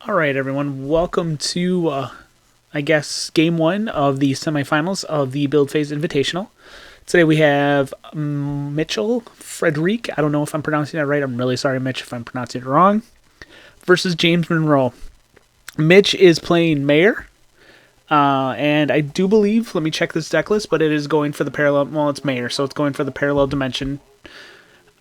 All right, everyone. Welcome to, I guess, game one of the semifinals of the Build Phase Invitational. Today we have Mitchel Friederick. I don't know if I'm pronouncing that right. I'm really sorry, Mitch, if I'm pronouncing it wrong. Versus James Monroe. Mitch is playing Mayor. And I do believe, let me check this deck list, but it is going for the parallel, well, it's Mayor, so it's going for the parallel dimension.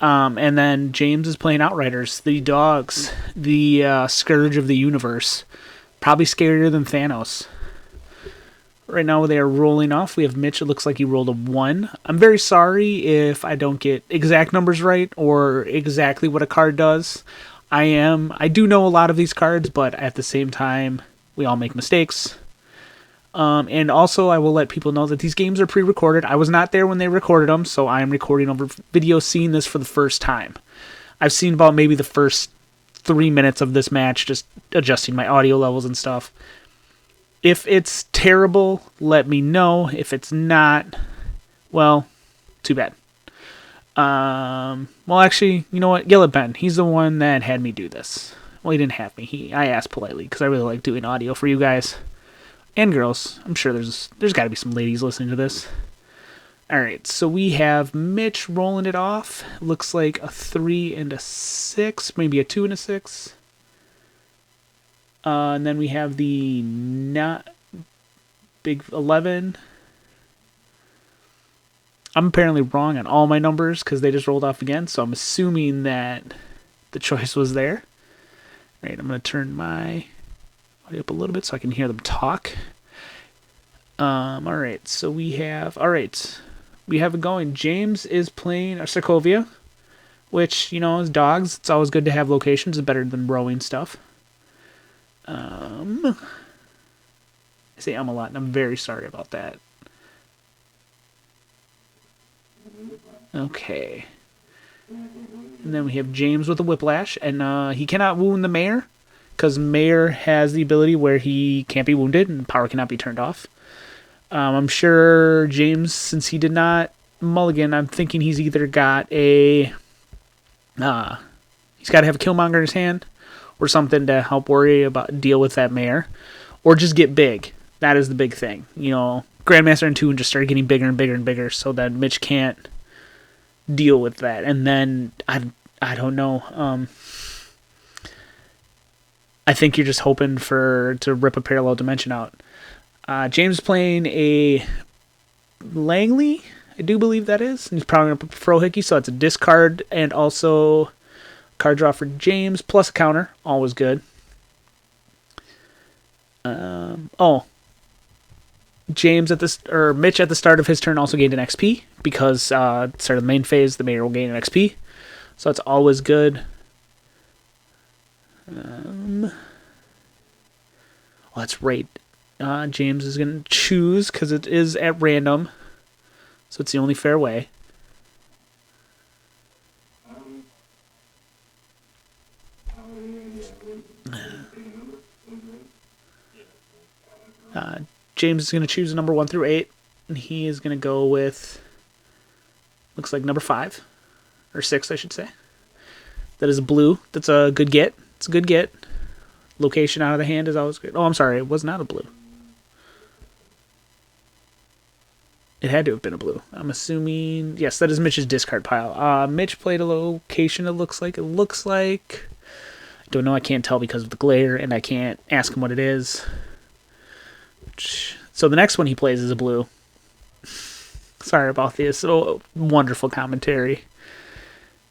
And then James is playing Outriders, the dogs, the scourge of the universe. Probably scarier than Thanos. Right now they are rolling off. We have Mitch. It looks like he rolled a 1. I'm very sorry if I don't get exact numbers right or exactly what a card does. I do know a lot of these cards, but at the same time, we all make mistakes. And also, I will let people know that these games are pre-recorded. I was not there when they recorded them, so I am recording over video, seeing this for the first time. I've seen about maybe the first 3 minutes of this match, just adjusting my audio levels and stuff. If it's terrible, let me know. If it's not, well, too bad. Well, actually, you know what? Yell at Ben. He's the one that had me do this. Well, he didn't have me. I asked politely because I really like doing audio for you guys. And girls. I'm sure there's got to be some ladies listening to this. Alright, so we have Mitch rolling it off. Looks like a 3 and a 6. Maybe a 2 and a 6. And then we have the not big 11. I'm apparently wrong on all my numbers because they just rolled off again. So I'm assuming that the choice was there. Alright, I'm going to turn my audio up a little bit so I can hear them talk. Alright, so we have it going. James is playing a Sokovia, which, you know, as dogs, it's always good to have locations. It's better than rowing stuff. I say a lot, and I'm very sorry about that. Okay. And then we have James with a Whiplash, and he cannot wound the Mayor, because Mayor has the ability where he can't be wounded and power cannot be turned off. I'm sure James, since he did not mulligan, I'm thinking he's either got he's got to have a Killmonger in his hand or something to help deal with that Mayor, or just get big. That is the big thing. You know, Grandmaster and 2 and just start getting bigger and bigger and bigger so that Mitch can't deal with that. And then, I don't know, I think you're just hoping to rip a parallel dimension out. James playing a Langley, I do believe that is. And he's probably going to put Frohickey, so it's a discard and also card draw for James, plus a counter. Always good. Mitch at the start of his turn also gained an XP because start of the main phase, the Mayor will gain an XP. So that's always good. Well, that's right. James is going to choose because it is at random. So it's the only fair way. James is going to choose number 1 through 8. And he is going to go with, looks like number 5. Or 6, I should say. That is a blue. That's a good get. It's a good get. Location out of the hand is always good. Oh, I'm sorry. It was not a blue. It had to have been a blue. I'm assuming... Yes, that is Mitch's discard pile. Mitch played a location, it looks like. I don't know. I can't tell because of the glare, and I can't ask him what it is. So the next one he plays is a blue. Sorry about this. Oh, wonderful commentary.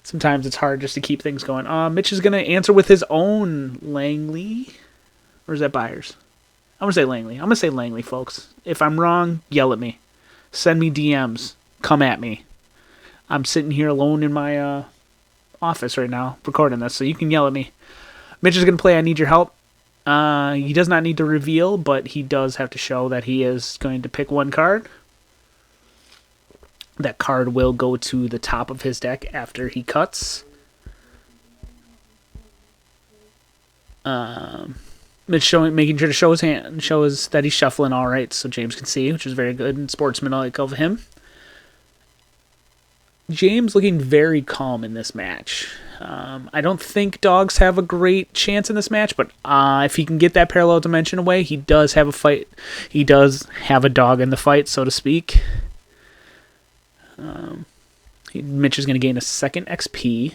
Sometimes it's hard just to keep things going. Mitch is going to answer with his own Langley. Or is that Byers? I'm going to say Langley. I'm going to say Langley, folks. If I'm wrong, yell at me. Send me DMs. Come at me. I'm sitting here alone in my office right now recording this, so you can yell at me. Mitch is going to play I Need Your Help. He does not need to reveal, but he does have to show that he is going to pick one card. That card will go to the top of his deck after he cuts. Mitch making sure to show his hand, shows that he's shuffling all right, so James can see, which is very good and sportsmanlike of him. James looking very calm in this match. I don't think dogs have a great chance in this match, but if he can get that parallel dimension away, he does have a fight. He does have a dog in the fight, so to speak. Mitch is going to gain a second XP.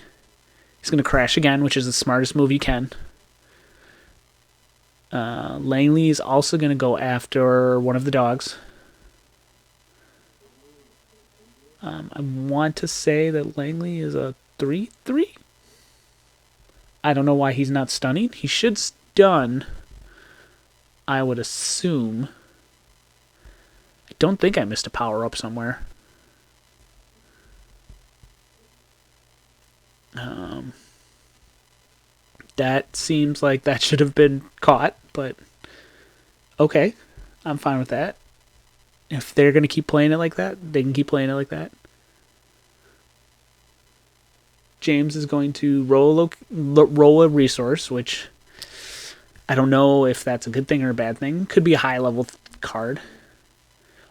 He's going to crash again, which is the smartest move you can. Langley is also going to go after one of the dogs. I want to say that Langley is a 3/3. I don't know why he's not stunning. He should stun, I would assume. I don't think I missed a power-up somewhere. That seems like that should have been caught, but okay. I'm fine with that. If they're going to keep playing it like that, they can keep playing it like that. James is going to roll a resource, which I don't know if that's a good thing or a bad thing. Could be a high-level card.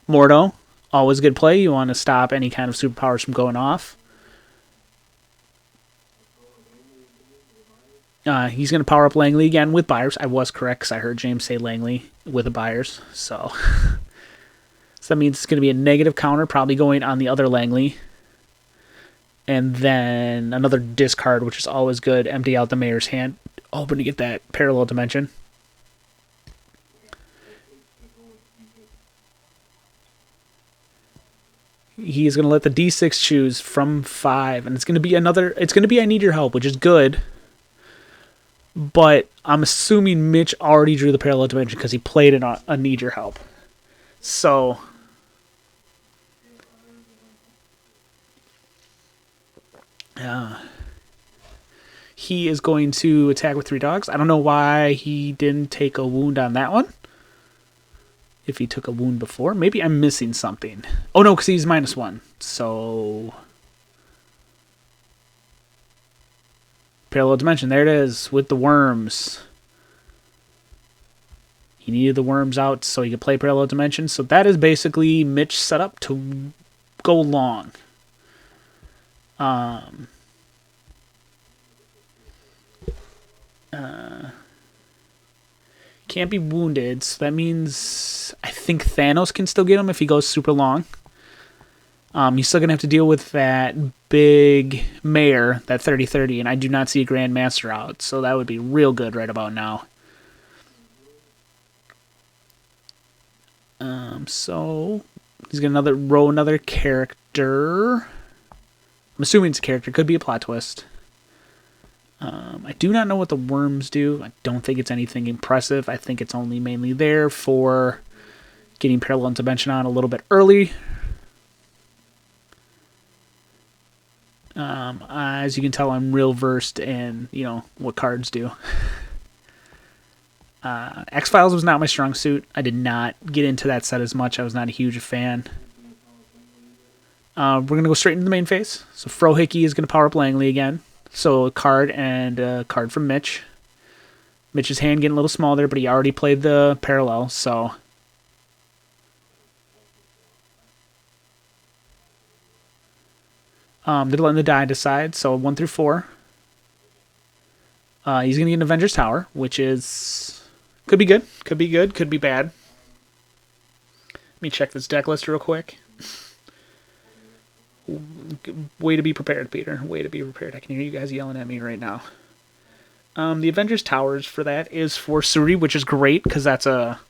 Monroe, always good play. You want to stop any kind of superpowers from going off. He's going to power up Langley again with Byers. I was correct because I heard James say Langley with a Byers. So that means it's going to be a negative counter, probably going on the other Langley. And then another discard, which is always good. Empty out the mayor's hand. Hoping to get that parallel dimension. He is going to let the D6 choose from 5. And it's going to be I need your help, which is good. But I'm assuming Mitch already drew the parallel dimension because he played it on a need your help. So he is going to attack with 3 dogs. I don't know why he didn't take a wound on that one. If he took a wound before. Maybe I'm missing something. Oh no, because he's -1. So parallel dimension. There it is with the worms. He needed the worms out so he could play parallel dimension. So that is basically Mitch set up to go long. Can't be wounded, so that means I think Thanos can still get him if he goes super long. He's still going to have to deal with that big mayor, that 30/30, and I do not see a Grandmaster out, so that would be real good right about now. So he's going to roll another character. I'm assuming it's a character. Could be a plot twist. I do not know what the worms do. I don't think it's anything impressive. I think it's only mainly there for getting parallel dimension on a little bit early. As you can tell, I'm real versed in, what cards do. X-Files was not my strong suit. I did not get into that set as much. I was not a huge fan. We're going to go straight into the main phase. So Frohickey is going to power up Langley again. So a card and a card from Mitch. Mitch's hand getting a little small there, but he already played the parallel, so they're letting the die decide. So 1 through 4. He's going to get an Avengers Tower, which is could be good, could be bad. Let me check this deck list real quick. Way to be prepared, Peter. Way to be prepared. I can hear you guys yelling at me right now. The Avengers Towers for that is for Suri, which is great because that's a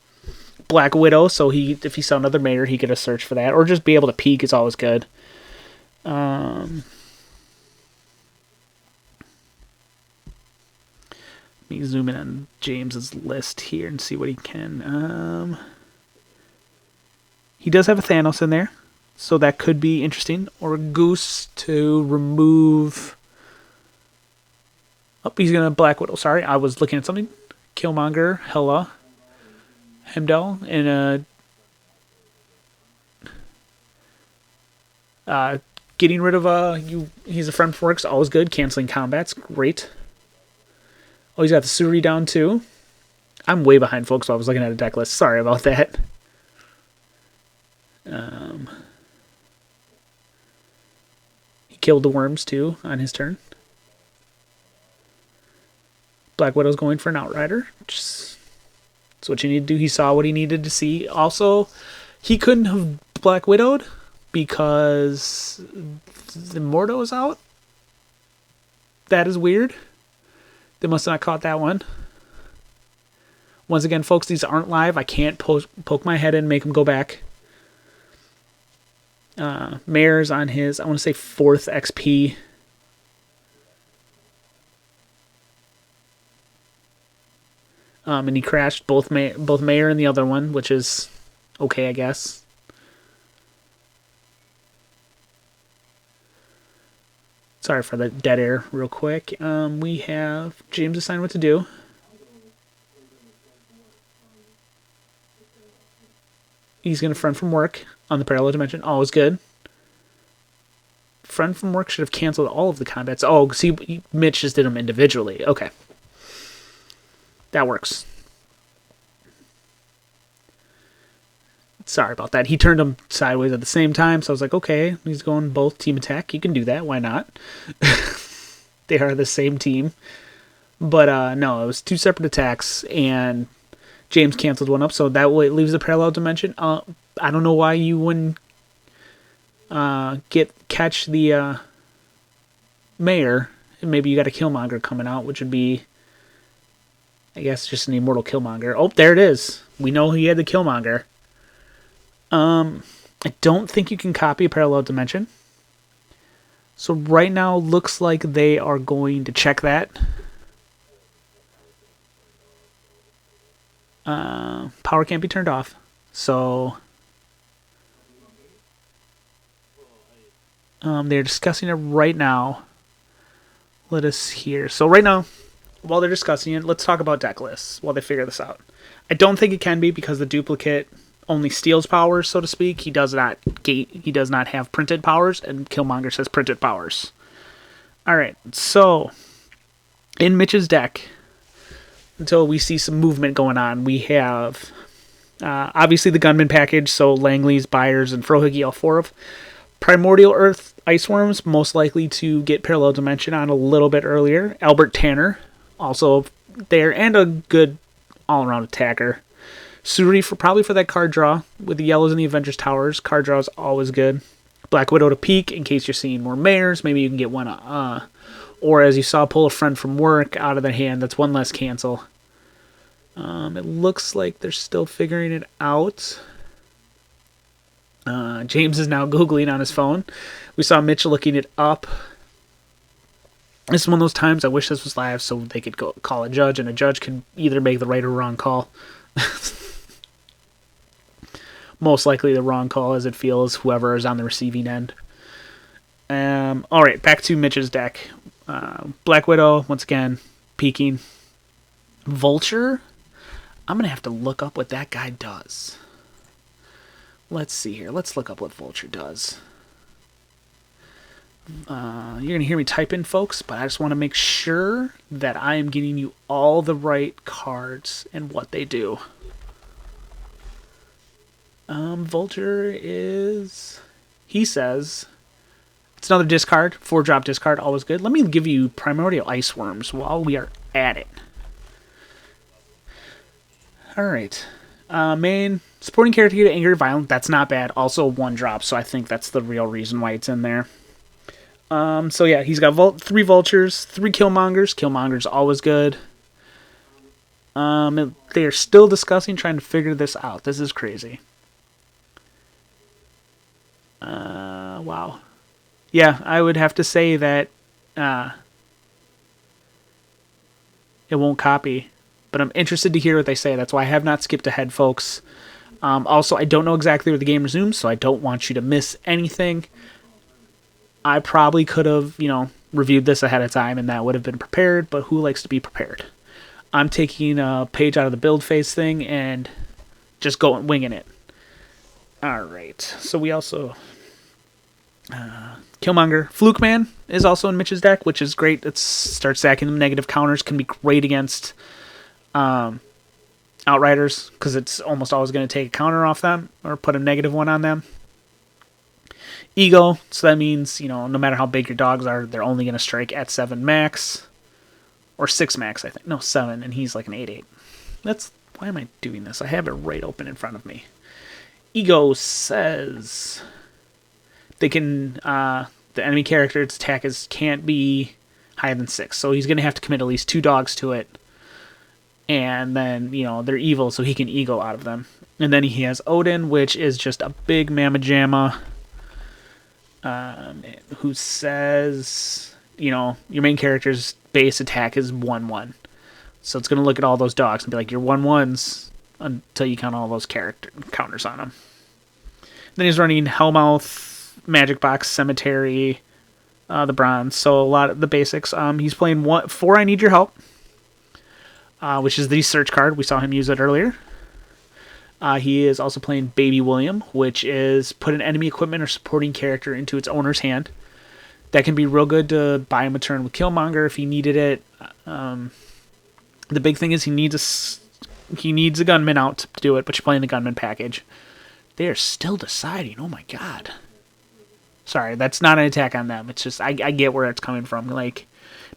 Black Widow. So if he saw another mayor, he could have searched for that, or just be able to peek is always good. Let me zoom in on James's list here and see what he can. He does have a Thanos in there. So that could be interesting. Or a Goose to remove... Oh, he's going to Black Widow. Sorry, I was looking at something. Killmonger, Hela, Heimdall, and getting rid of he's a friend for work's always good. Canceling combat's great. Oh, he's got the Suri down too. I'm way behind, folks, so I was looking at a deck list. Sorry about that. He killed the worms too on his turn. Black Widow's going for an Outrider. That's what you need to do. He saw what he needed to see. Also, he couldn't have Black Widowed because the Mordo is out. That is weird. They must have not caught that one. Once again, folks, these aren't live. I can't poke my head in and make them go back. Mayor's on his, I want to say, 4th XP. And he crashed both Mayor and the other one, which is okay, I guess. Sorry for the dead air real quick. We have James assigned what to do. He's going to friend from work on the parallel dimension. Always good. Friend from work should have canceled all of the combats. Oh, see, Mitch just did them individually. Okay. That works. Sorry about that. He turned them sideways at the same time, so I was like, okay, he's going both team attack. You can do that. Why not? They are the same team. But no, it was 2 separate attacks, and James canceled one up, so that way it leaves the parallel dimension. I don't know why you wouldn't catch the Mayor. Maybe you got a Killmonger coming out, which would be, I guess, just an immortal Killmonger. Oh, there it is. We know he had the Killmonger. I don't think you can copy a parallel dimension. So right now, looks like they are going to check that. Power can't be turned off. So they're discussing it right now. Let us hear. So right now, while they're discussing it, let's talk about deck lists while they figure this out. I don't think it can be because the duplicate only steals powers, so to speak. He does not have printed powers, and Killmonger says printed powers. Alright, so in Mitch's deck, until we see some movement going on, we have obviously the Gunman package, so Langley's, Byers, and Frohige, all 4 of. Primordial Earth Iceworms, most likely to get Parallel Dimension on a little bit earlier. Albert Tanner, also there, and a good all-around attacker. Suri, probably for that card draw, with the yellows and the Avengers Towers. Card draw is always good. Black Widow to peek, in case you're seeing more Mayors. Maybe you can get one, or as you saw, pull a friend from work out of the hand. That's one less cancel. It looks like they're still figuring it out. James is now Googling on his phone. We saw Mitch looking it up. This is one of those times I wish this was live so they could go call a judge, and a judge can either make the right or wrong call. Most likely the wrong call, as it feels, whoever is on the receiving end. Alright, back to Mitch's deck. Black Widow, once again, peeking. Vulture? I'm going to have to look up what that guy does. Let's see here. Let's look up what Vulture does. You're going to hear me type in, folks, but I just want to make sure that I am getting you all the right cards and what they do. Vulture is, he says, it's another discard, 4-drop discard, always good. Let me give you Primordial Iceworms while we are at it. Alright. Main, supporting character to Angry Violent, that's not bad. Also 1-drop, so I think that's the real reason why it's in there. So yeah, he's got 3 Vultures, 3 Killmongers. Killmonger's always good. They are still discussing, trying to figure this out. This is crazy. Wow. Yeah, I would have to say that it won't copy. But I'm interested to hear what they say. That's why I have not skipped ahead, folks. Also, I don't know exactly where the game resumes, so I don't want you to miss anything. I probably could have, reviewed this ahead of time, and that would have been prepared, but who likes to be prepared? I'm taking a page out of the build phase thing and just winging it. Alright, so we also... Killmonger. Fluke Man is also in Mitch's deck, which is great. It starts stacking them. Negative counters can be great against Outriders, because it's almost always going to take a counter off them, or put a -1 on them. Ego, so that means, no matter how big your dogs are, they're only going to strike at 7 max. Or 6 max, I think. No, 7, and he's like an 8/8. Why am I doing this? I have it right open in front of me. Ego says they can, the enemy character's attack can't be higher than 6. So he's going to have to commit at least 2 dogs to it. And then, they're evil, so he can ego out of them. And then he has Odin, which is just a big mamma jamma, who says, your main character's base attack is 1/1. So it's going to look at all those dogs and be like, you're 1/1s until you count all those counters on them. Then he's running Hellmouth, Magic Box, Cemetery, the Bronze. So a lot of the basics. He's playing 4 I Need Your Help, which is the search card. We saw him use it earlier. He is also playing Baby William, which is put an enemy equipment or supporting character into its owner's hand. That can be real good to buy him a turn with Killmonger if he needed it. The big thing is he needs a gunman out to do it, but you're playing the gunman package. They are still deciding. Oh my god. Sorry, that's not an attack on them. It's just I get where it's coming from. Like,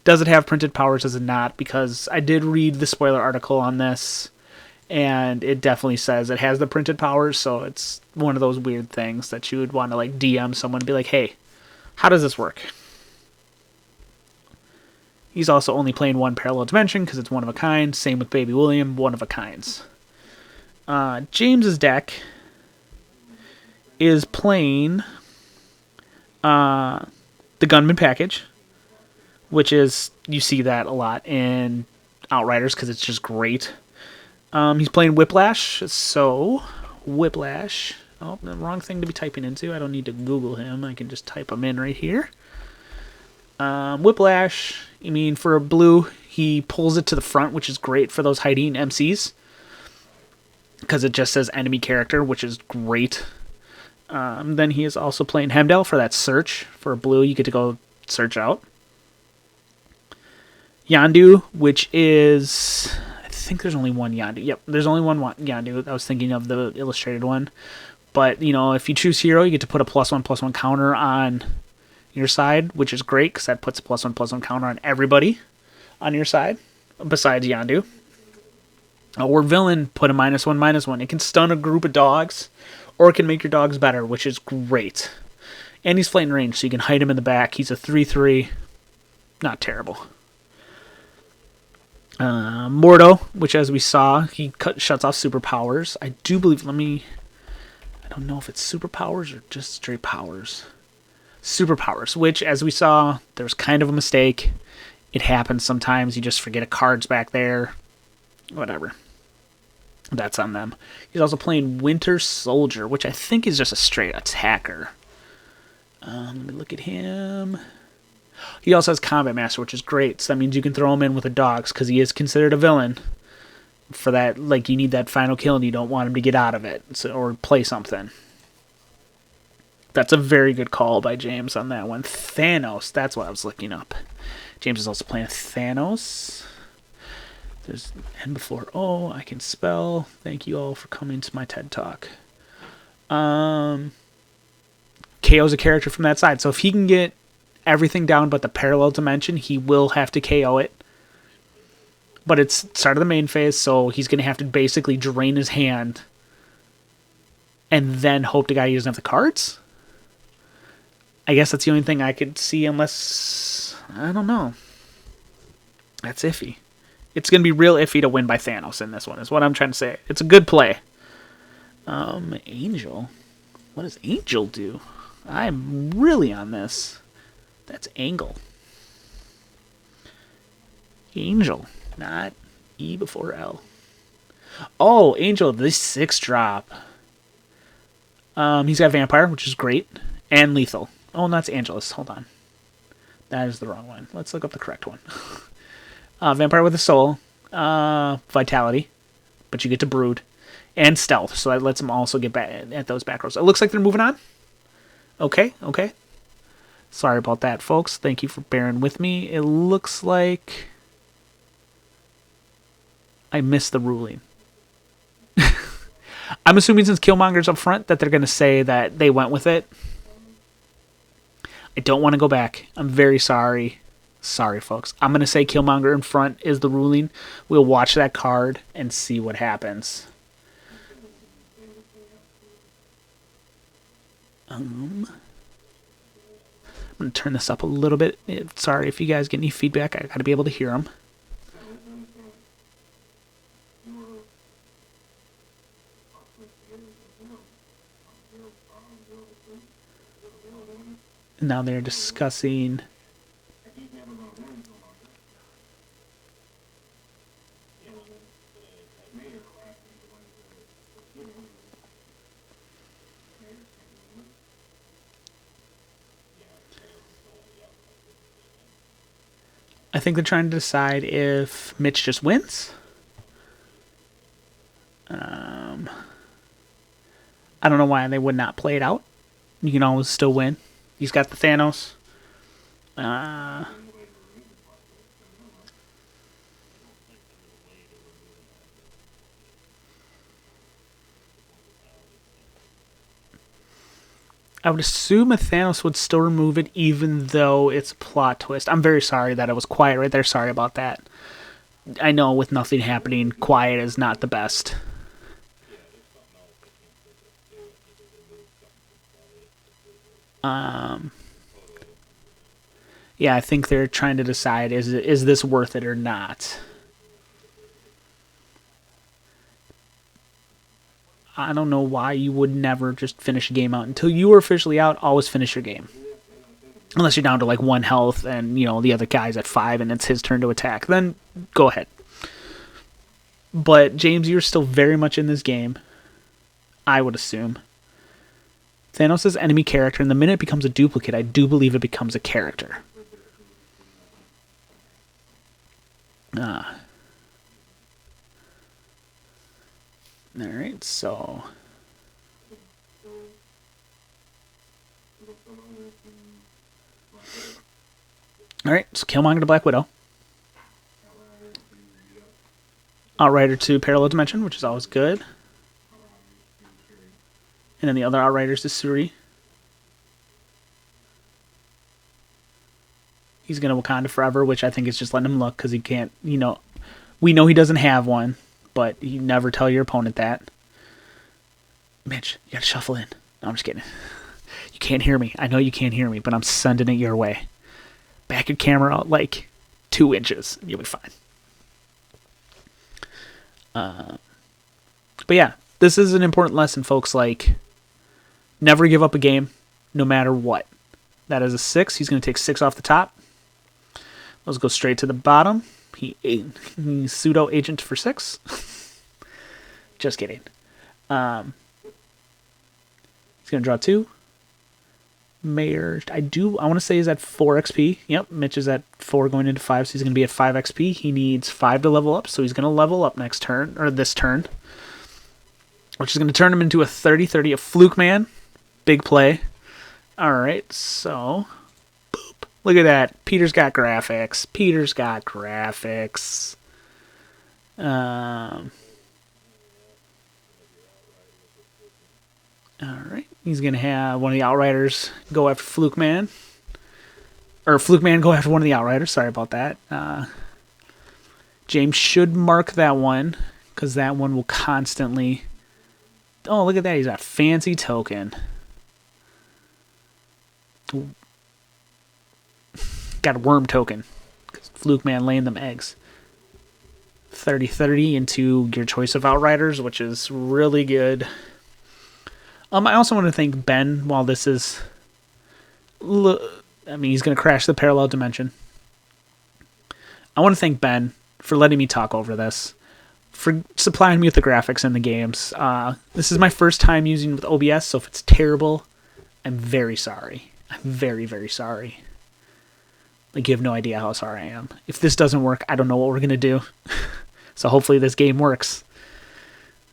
does it have printed powers? Does it not? Because I did read the spoiler article on this, and it definitely says it has the printed powers. So it's one of those weird things that you would want to like DM someone and be like, hey, how does this work? He's also only playing 1 parallel dimension because it's one of a kind. Same with Baby William, one of a kinds. James's deck is playing the Gunman package, which is, you see that a lot in Outriders because it's just great. He's playing Whiplash, so Whiplash. Oh, the wrong thing to be typing into. I don't need to Google him. I can just type him in right here. Whiplash, for a blue, he pulls it to the front, which is great for those hiding MCs. Because it just says enemy character, which is great. Then he is also playing Hemdall for that search. For a blue, you get to go search out. Yondu, which is... I think there's only one Yondu. Yep, there's only one Yondu. I was thinking of the illustrated one. But, if you choose hero, you get to put a +1/+1 counter on your side, which is great because that puts a +1/+1 counter on everybody on your side, besides Yondu. Or villain, put a -1/-1. It can stun a group of dogs, or it can make your dogs better, which is great. And he's flank range, so you can hide him in the back. He's a 3/3. Not terrible. Mordo, which as we saw, he shuts off superpowers. I do believe, I don't know if it's superpowers or just straight powers. Superpowers, which as we saw, there was kind of a mistake. It happens sometimes. You just forget a card's back there. Whatever. That's on them. He's also playing Winter Soldier, which I think is just a straight attacker. Let me look at him. He also has Combat Master, which is great. So that means you can throw him in with the dogs because he is considered a villain. For that, like, you need that final kill and you don't want him to get out of it or play something. That's a very good call by James on that one. Thanos, that's what I was looking up. James is also playing Thanos. There's N before O. I can spell. Thank you all for coming to my TED Talk. KO's a character from that side. So if he can get everything down but the parallel dimension, he will have to KO it. But it's start of the main phase, so he's going to have to basically drain his hand and then hope to God he doesn't have the cards. I guess that's the only thing I could see unless... I don't know. That's iffy. It's going to be real iffy to win by Thanos in this one, is what I'm trying to say. It's a good play. Angel. What does Angel do? I'm really on this. That's Angle. Angel. Not E before L. Oh, Angel, this 6-drop. He's got Vampire, which is great. And Lethal. Oh, that's Angelus. Hold on. That is the wrong one. Let's look up the correct one. Vampire with a Soul. Vitality. But you get to Brood. And Stealth. So that lets him also get back at those back rows. It looks like they're moving on. Okay. Sorry about that, folks. Thank you for bearing with me. It looks like... I missed the ruling. I'm assuming since Killmonger's up front that they're going to say that they went with it. I don't want to go back. I'm very sorry. Sorry, folks. I'm going to say Killmonger in front is the ruling. We'll watch that card and see what happens. I'm going to turn this up a little bit. Sorry if you guys get any feedback. I got to be able to hear them. Now they're discussing. I think they're trying to decide if Mitch just wins. I don't know why they would not play it out. You can always still win. He's got the Thanos. I would assume a Thanos would still remove it even though it's a plot twist. I'm very sorry that it was quiet right there. Sorry about that. I know with nothing happening, quiet is not the best. Yeah, I think they're trying to decide is this worth it or not. I don't know why you would never just finish a game out. Until you were officially out, always finish your game. Unless you're down to like 1 health and, you know, the other guy's at 5 and it's his turn to attack. Then go ahead. But, James, you're still very much in this game. I would assume. Thanos is enemy character, and the minute it becomes a duplicate, I do believe it becomes a character. Alright, so... Alright, so Killmonger to Black Widow. Outrider to Parallel Dimension, which is always good. And then the other Outriders to Suri. He's going to Wakanda Forever, which I think is just letting him look because he can't, you know... We know he doesn't have one, but you never tell your opponent that. Mitch, you gotta shuffle in. No, I'm just kidding. You can't hear me. I know you can't hear me, but I'm sending it your way. Back your camera out like 2 inches. You'll be fine. But yeah, this is an important lesson, folks. Like, never give up a game, no matter what. That is a 6. He's going to take 6 off the top. Let's go straight to the bottom. He's pseudo agent for 6. Just kidding. He's going to draw 2. Mayor, I want to say he's at 4 XP. Yep, Mitch is at 4 going into 5, so he's going to be at 5 XP. He needs 5 to level up, so he's going to level up next turn, or this turn. Which is going to turn him into a 30-30, a Fluke Man. Big play. Alright, so... Boop. Look at that. Peter's got graphics. Peter's got graphics. Alright, he's going to have one of the Outriders go after Fluke Man. Or Fluke Man go after one of the Outriders. Sorry about that. James should mark that one, because that one will constantly... Oh, look at that. He's got fancy token. Ooh. Got a worm token. Because Fluke Man laying them eggs. 30-30 into your choice of Outriders, which is really good. I also want to thank Ben while this is... I mean, he's going to crash the parallel dimension. I want to thank Ben for letting me talk over this. For supplying me with the graphics in the games. This is my first time using with OBS, so if it's terrible, I'm very sorry. I'm very, very sorry. Like, you have no idea how sorry I am. If this doesn't work, I don't know what we're going to do. So hopefully this game works.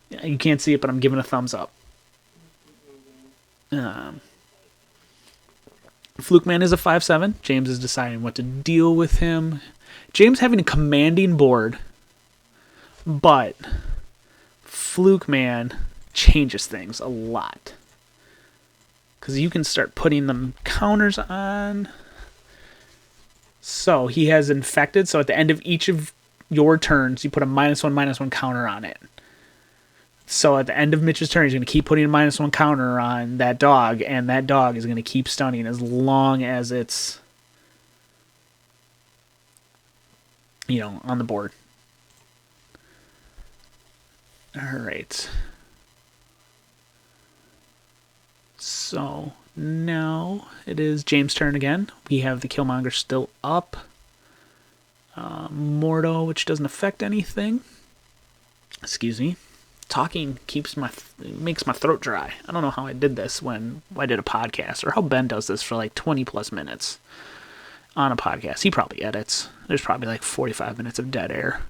You can't see it, but I'm giving a thumbs up. Fluke Man is a 5/7. James is deciding what to deal with him. James having a commanding board, but Fluke Man changes things a lot. Because you can start putting them counters on. So he has infected. So at the end of each of your turns, you put a -1/-1 counter on it. So at the end of Mitch's turn, he's going to keep putting a -1 counter on that dog, and that dog is going to keep stunning as long as it's, on the board. All right. So now it is James' turn again. We have the Killmonger still up. Monroe, which doesn't affect anything. Excuse me. Talking makes my throat dry. I don't know how I did this when I did a podcast, or how Ben does this for like 20 plus minutes on a podcast. He probably edits. There's probably like 45 minutes of dead air.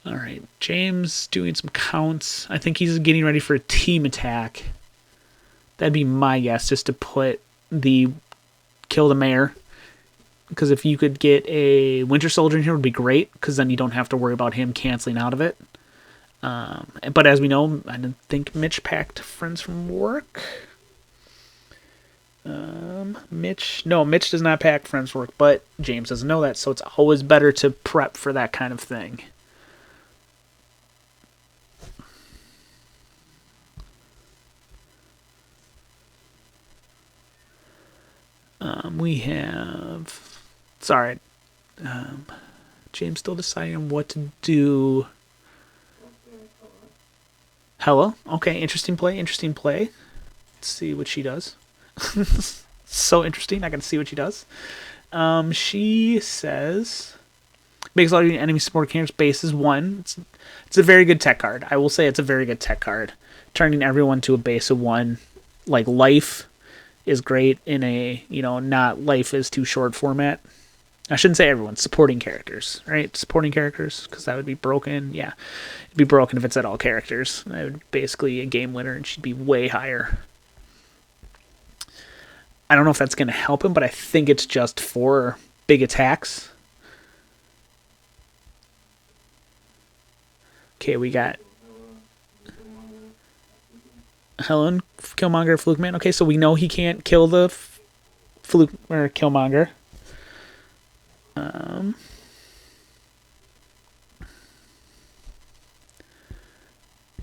All right, James doing some counts. I think he's getting ready for a team attack. That'd be my guess, just to kill the mayor. Because if you could get a Winter Soldier in here, it would be great, because then you don't have to worry about him canceling out of it. But as we know, I didn't think Mitch packed friends from work. Mitch does not pack friends from work, but James doesn't know that, so it's always better to prep for that kind of thing. We have... Sorry. James still deciding on what to do. Hella. Okay, interesting play. Let's see what she does. So interesting. I can see what she does. She says... Makes all your enemy support characters bases 1. It's a very good tech card. I will say it's a very good tech card. Turning everyone to a base of 1. Like life is great in a, not life is too short format. I shouldn't say everyone. Supporting characters, right? Supporting characters, because that would be broken. Yeah, it'd be broken if it's at all characters. That would be basically a game winner, and she'd be way higher. I don't know if that's going to help him, but I think it's just for big attacks. Okay, we got Helen, Killmonger, Fluke Man. Okay, so we know he can't kill the Fluke or Killmonger.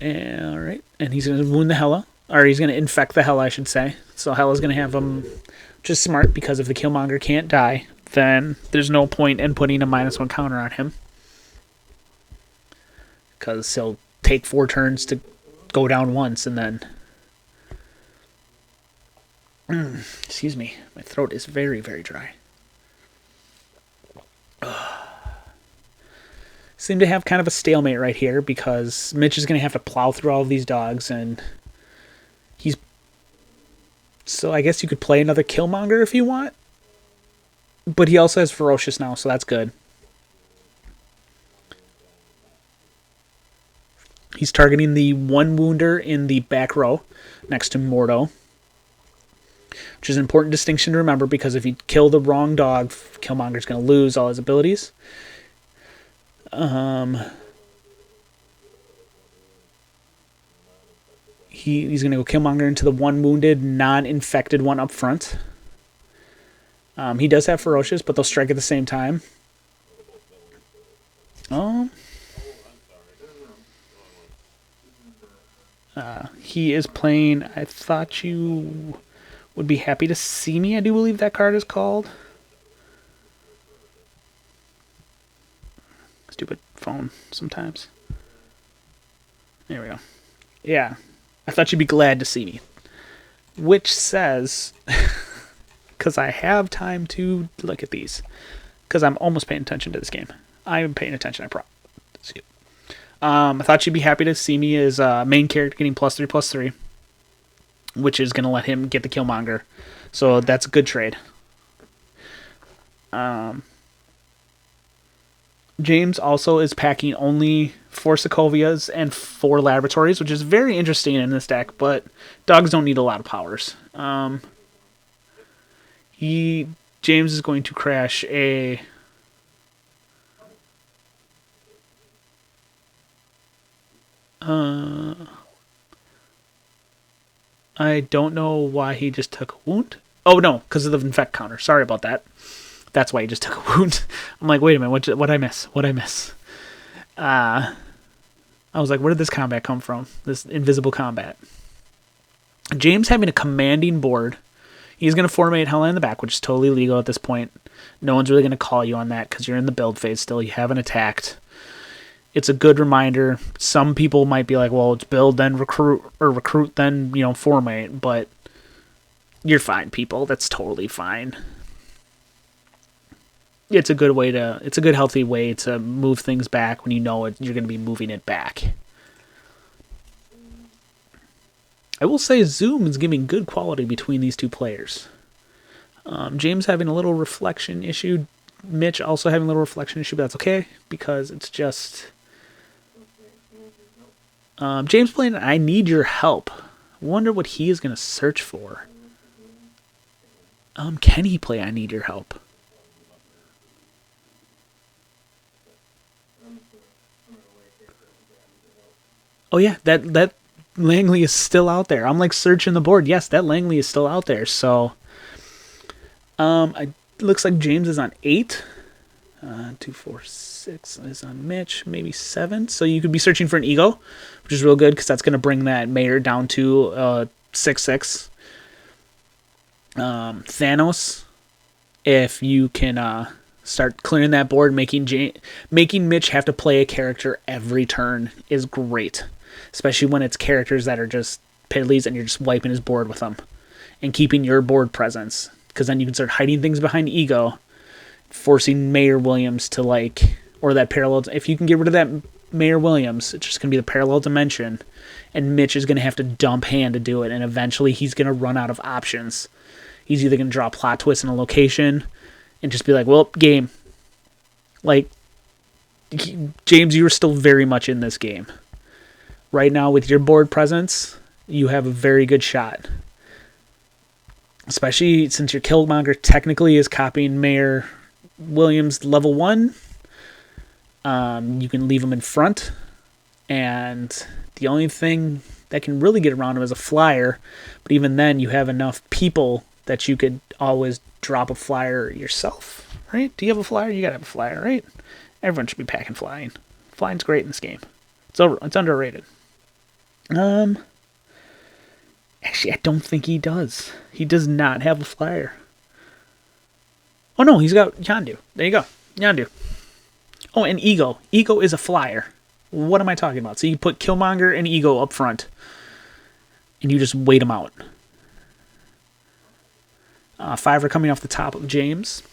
All right, and he's going to wound the Hela, or he's going to infect the Hela, I should say. So Hela's going to have him, which is smart, because if the Killmonger can't die, then there's no point in putting a -1 counter on him, because he'll take 4 turns to go down once, and then... excuse me, my throat is very, very dry. Seem to have kind of a stalemate right here, because Mitch is going to have to plow through all of these dogs, and he's... So I guess you could play another Killmonger if you want, but he also has Ferocious now, so that's good. He's targeting the 1 wounder in the back row next to Monroe, which is an important distinction to remember, because if you kill the wrong dog, Killmonger's going to lose all his abilities. He's going to go Killmonger into the 1 wounded, non-infected one up front. He does have Ferocious, but they'll strike at the same time. He is playing I Thought You Would Be Happy to See Me, I do believe that card is called. Stupid phone sometimes. There we go. Yeah. I thought you'd be glad to see me. Which says... Because I have time to look at these. Because I'm almost paying attention to this game. I'm paying attention, I promise. I Thought You'd Be Happy to See Me is main character getting +3/+3, which is going to let him get the Killmonger. So that's a good trade. James also is packing only 4 Sokovias and 4 Laboratories, which is very interesting in this deck, but dogs don't need a lot of powers. James is going to crash a... I don't know why he just took a wound. Oh, no, because of the infect counter. Sorry about that. That's why he just took a wound. I'm like, wait a minute, what'd I miss? What'd I miss? I was like, where did this combat come from? This invisible combat. James having a commanding board. He's going to formate Hella in the back, which is totally legal at this point. No one's really going to call you on that because you're in the build phase still. You haven't attacked. It's a good reminder. Some people might be like, well, it's build, then recruit, or recruit, then, formate. But you're fine, people. That's totally fine. It's a good healthy way to move things back when you know you're going to be moving it back. I will say Zoom is giving good quality between these two players. James having a little reflection issue. Mitch also having a little reflection issue, but that's okay because it's just... James playing I Need Your Help. Wonder what he is going to search for. Can he play I Need Your Help? Oh yeah, that Langley is still out there. I'm like searching the board. Yes, that Langley is still out there. So, it looks like James is on 8. 2, 4, 6 is on Mitch. Maybe 7. So you could be searching for an ego, which is real good because that's going to bring that mayor down to 6/6. Thanos, if you can start clearing that board, making Mitch have to play a character every turn is great. Especially when it's characters that are just piddlies and you're just wiping his board with them. And keeping your board presence. Because then you can start hiding things behind ego. Forcing Mayor Williams to or that parallel... If you can get rid of that Mayor Williams, it's just going to be the parallel dimension. And Mitch is going to have to dump hand to do it. And eventually he's going to run out of options. He's either going to draw a plot twist in a location. And just be like, well, game. James, you are still very much in this game. Right now, with your board presence, you have a very good shot. Especially since your Killmonger technically is copying Mayor Williams level 1. You can leave him in front. And the only thing that can really get around him is a flyer. But even then, you have enough people that you could always drop a flyer yourself. Right? Do you have a flyer? You gotta have a flyer, right? Everyone should be packing flying. Flying's great in this game. It's underrated. Actually, I don't think he does. He does not have a flyer. Oh no, he's got Yondu. There you go. Yondu. Oh, and Ego. Ego is a flyer. What am I talking about? So you put Killmonger and Ego up front. And you just wait them out. 5 are coming off the top of James.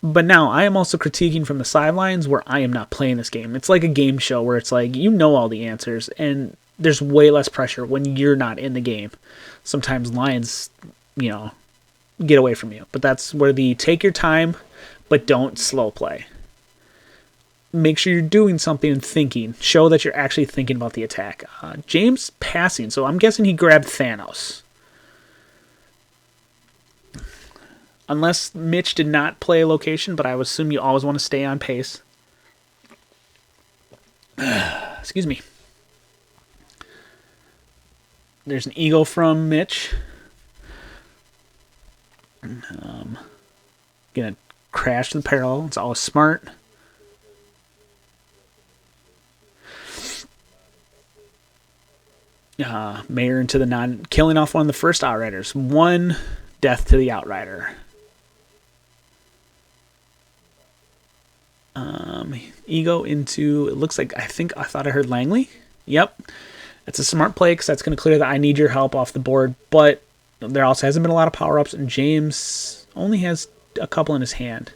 But now, I am also critiquing from the sidelines where I am not playing this game. It's like a game show where it's like, you know all the answers, and there's way less pressure when you're not in the game. Sometimes lines, get away from you. But that's where the take your time, but don't slow play. Make sure you're doing something and thinking. Show that you're actually thinking about the attack. James passing, so I'm guessing he grabbed Thanos. Unless Mitch did not play a location, but I would assume you always want to stay on pace. Excuse me. There's an ego from Mitch. Gonna crash the parallel. It's always smart. Mayor into the non... Killing off one of the first Outriders. 1 death to the Outrider. Ego into... It looks like... I thought I heard Langley. Yep. It's a smart play because that's going to clear the I Need Your Help off the board. But there also hasn't been a lot of power-ups. And James only has a couple in his hand.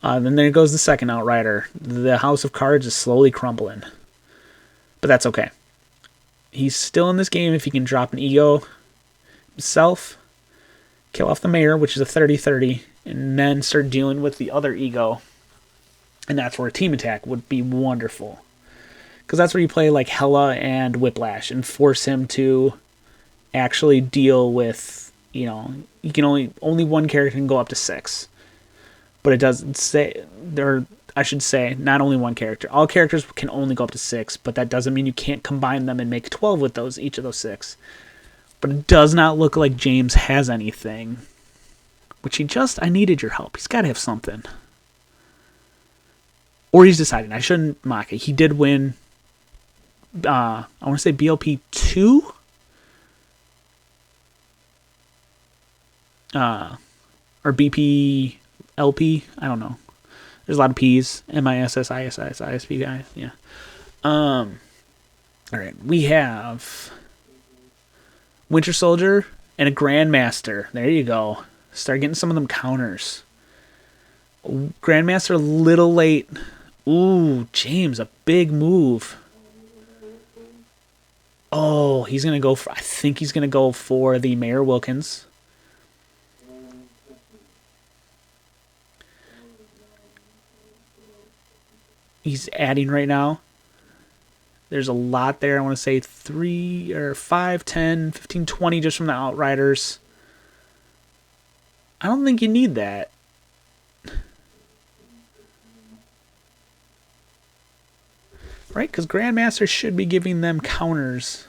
Then there goes the second Outrider. The House of Cards is slowly crumbling. But that's okay. He's still in this game if he can drop an ego himself, kill off the mayor, which is a 30-30, and then start dealing with the other ego. And that's where a team attack would be wonderful. Because that's where you play like Hela and Whiplash and force him to actually deal with, you can only one character can go up to 6. But it doesn't say, I should say, not only one character. All characters can only go up to 6, but that doesn't mean you can't combine them and make 12 with each of those 6. But it does not look like James has anything. Which I needed your help. He's got to have something. Or he's deciding. I shouldn't mock it. He did win, I want to say BLP 2? Or BP LP? I don't know. There's a lot of P's. MISS, ISS, ISP guys. Yeah. Alright. We have Winter Soldier and a Grandmaster. There you go. Start getting some of them counters. Grandmaster a little late. Ooh, James, a big move. Oh, he's going to go for... I think he's going to go for the Mayor Wilkins. He's adding right now. There's a lot there. I want to say 3 or 5, 10, 15, 20 just from the Outriders. I don't think you need that. Right? Because Grandmaster should be giving them counters.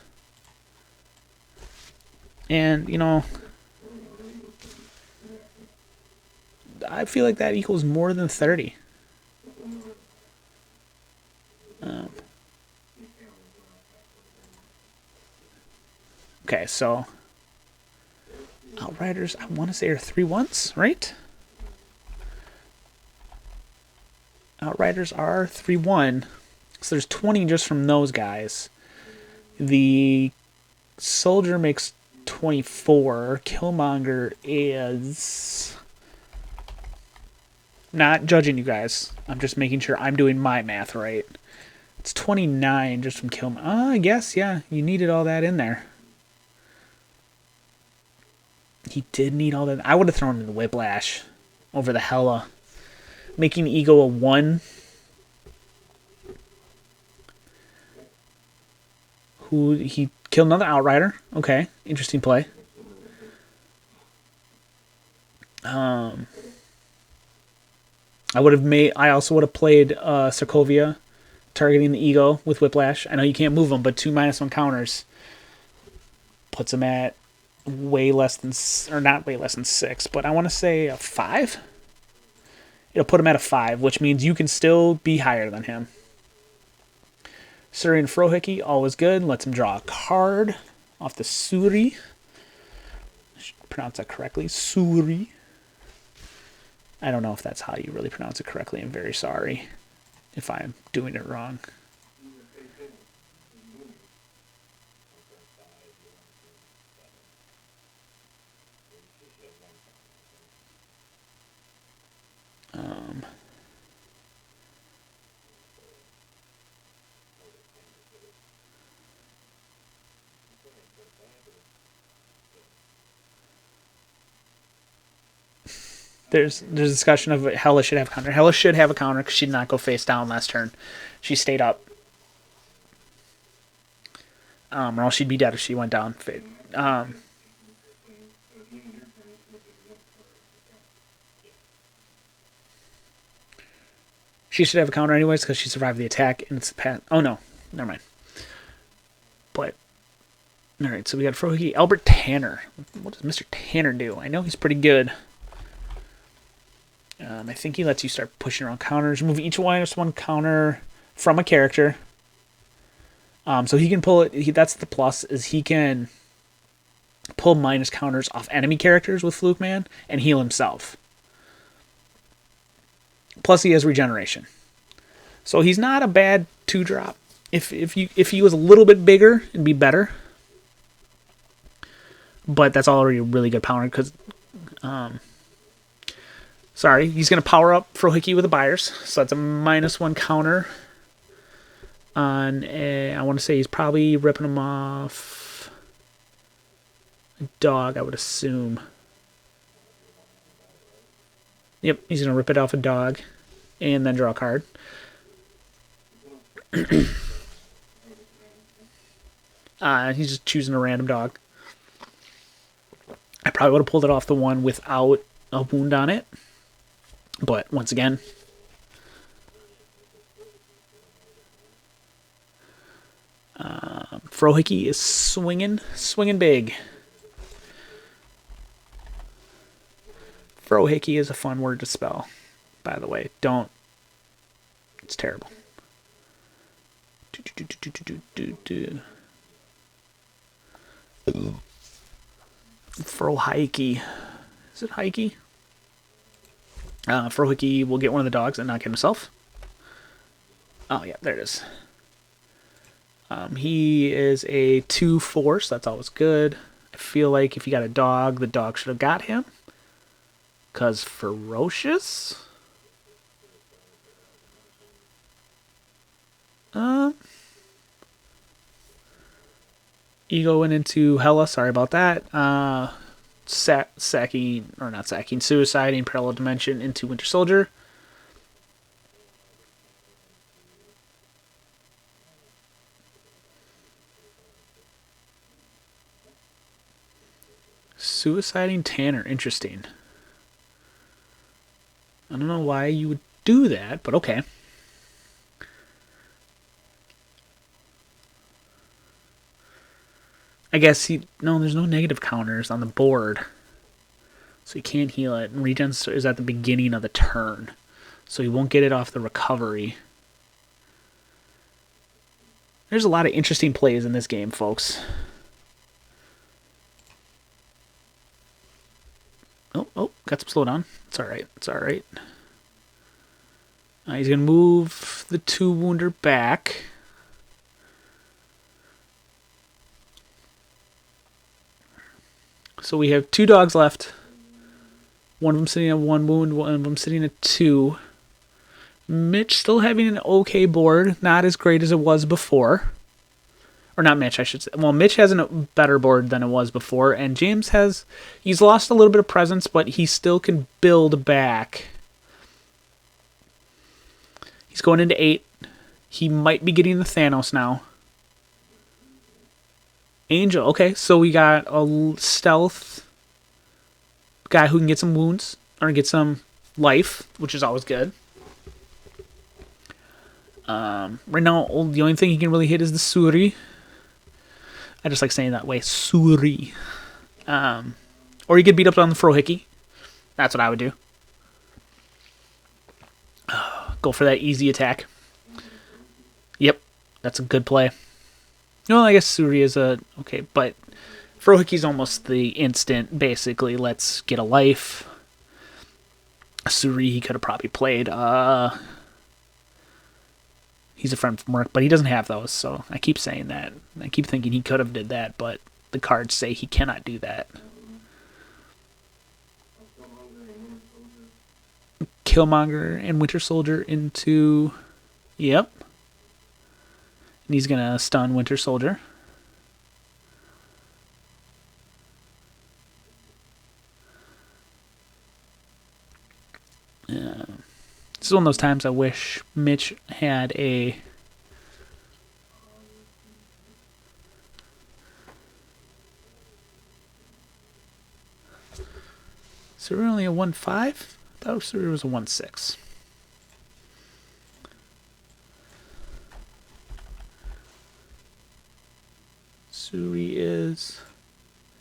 And, you know, I feel like that equals more than 30. Okay, so Outriders, I want to say are 3-1s, right? Outriders are 3-1. So there's 20 just from those guys. The Soldier makes 24. Killmonger is... Not judging you guys. I'm just making sure I'm doing my math right. It's 29 just from Killmonger. I guess, yeah. You needed all that in there. He did need all that. I would have thrown in the Whiplash over the Hela. Making Ego a 1. Who he killed another Outrider. Okay, interesting play. I also would have played Sokovia, targeting the Ego with Whiplash. I know you can't move him, but 2 -1 counters puts him at way less than, or not way less than 6, but I want to say a 5. It'll put him at a 5, which means you can still be higher than him. Suri and Frohickey, always good. Lets him draw a card off the Suri. I should pronounce that correctly. Suri. I don't know if that's how you really pronounce it correctly. I'm very sorry if I'm doing it wrong. There's discussion of Hela should have a counter. Hela should have a counter because she did not go face down last turn. She stayed up. Or else she'd be dead if she went down. She should have a counter anyways because she survived the attack and it's past. Oh no, never mind. But all right, so we got Frohickey, Albert Tanner. What does Mr. Tanner do? I know he's pretty good. I think he lets you start pushing around counters. Remove each -1 counter from a character. So he can pull it. That's the plus, is he can pull minus counters off enemy characters with Fluke Man and heal himself. Plus he has regeneration. So he's not a bad 2-drop. If he was a little bit bigger, it'd be better. But that's already a really good power because... Sorry, he's going to power up Frohickey with the Buyers. So that's a -1 counter on I want to say he's probably ripping him off a dog, I would assume. Yep, he's going to rip it off a dog and then draw a card. He's just choosing a random dog. I probably would have pulled it off the one without a wound on it. But once again, Frohickey is swinging big. Frohickey is a fun word to spell, by the way. Don't. It's terrible. Frohickey. Is it Hikey? Frohickey will get one of the dogs and not get himself. Oh, yeah, there it is. He is a 2/4, so that's always good. I feel like if you got a dog, the dog should have got him. Because ferocious? Ego went into Hella, sorry about that. Suiciding Parallel Dimension into Winter Soldier. Suiciding Tanner, interesting. I don't know why you would do that, but okay. I guess there's no negative counters on the board. So he can't heal it. And regen is at the beginning of the turn. So he won't get it off the recovery. There's a lot of interesting plays in this game, folks. Oh, got some slowdown. It's alright. It's alright. He's going to move the 2-wounder back. So we have 2 dogs left. One of them sitting at 1 wound, one of them sitting at 2. Mitch still having an okay board. Not as great as it was before. Or not Mitch, I should say. Well, Mitch has a better board than it was before. And James he's lost a little bit of presence, but he still can build back. He's going into 8. He might be getting the Thanos now. Angel, okay, so we got a stealth guy who can get some wounds, or get some life, which is always good. Right now, the only thing he can really hit is the Suri. I just like saying that way, Suri. Or he could beat up on the Frohickey. That's what I would do. Go for that easy attack. Yep, that's a good play. No, I guess Suri is okay, but Frohickey's almost the instant, basically. Let's get a life. Suri, he could have probably played. He's a friend from work, but he doesn't have those, so I keep saying that. I keep thinking he could have did that, but the cards say he cannot do that. Killmonger and Winter Soldier into... Yep. And he's going to stun Winter Soldier. This is one of those times I wish Mitch had a... So we're only a 1-5? I thought it was a 1-6. Suri is...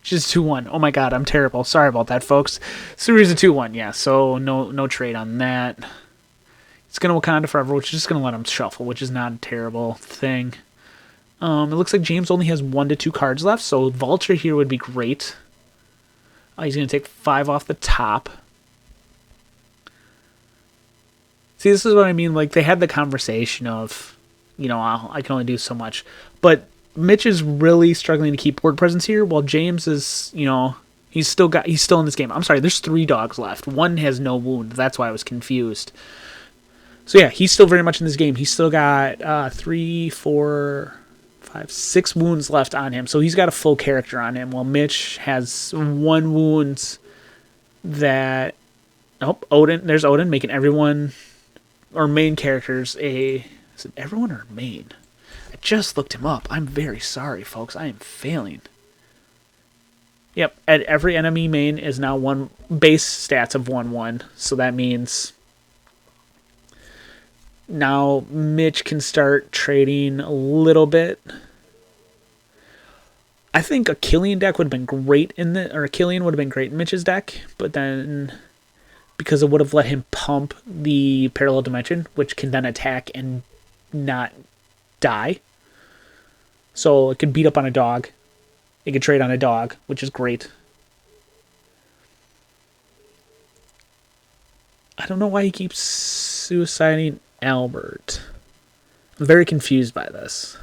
She's 2-1. Oh my god, I'm terrible. Sorry about that, folks. Suri's a 2-1, yeah, so no trade on that. It's going to Wakanda Forever, which is just going to let him shuffle, which is not a terrible thing. It looks like James only has 1 to 2 cards left, so Vulture here would be great. He's going to take 5 off the top. See, this is what I mean. Like, they had the conversation of, I can only do so much. But Mitch is really struggling to keep board presence here, while James is, he's still in this game. I'm sorry, there's 3 dogs left. 1 has no wound. That's why I was confused. So yeah, he's still very much in this game. He's still got 3, 4, 5, 6 wounds left on him. So he's got a full character on him, while Mitch has 1 wound that... Oh, Odin. There's Odin making everyone... Or main characters is it everyone or main? I just looked him up. I'm very sorry, folks. I am failing. Yep, at every enemy main is now 1 base stats of 1/1. So that means now Mitch can start trading a little bit. I think a Killian deck would have been great or a Killian would have been great in Mitch's deck, but then because it would have let him pump the Parallel Dimension, which can then attack and not die. So it could beat up on a dog. It could trade on a dog, which is great. I don't know why he keeps suiciding Albert. I'm very confused by this.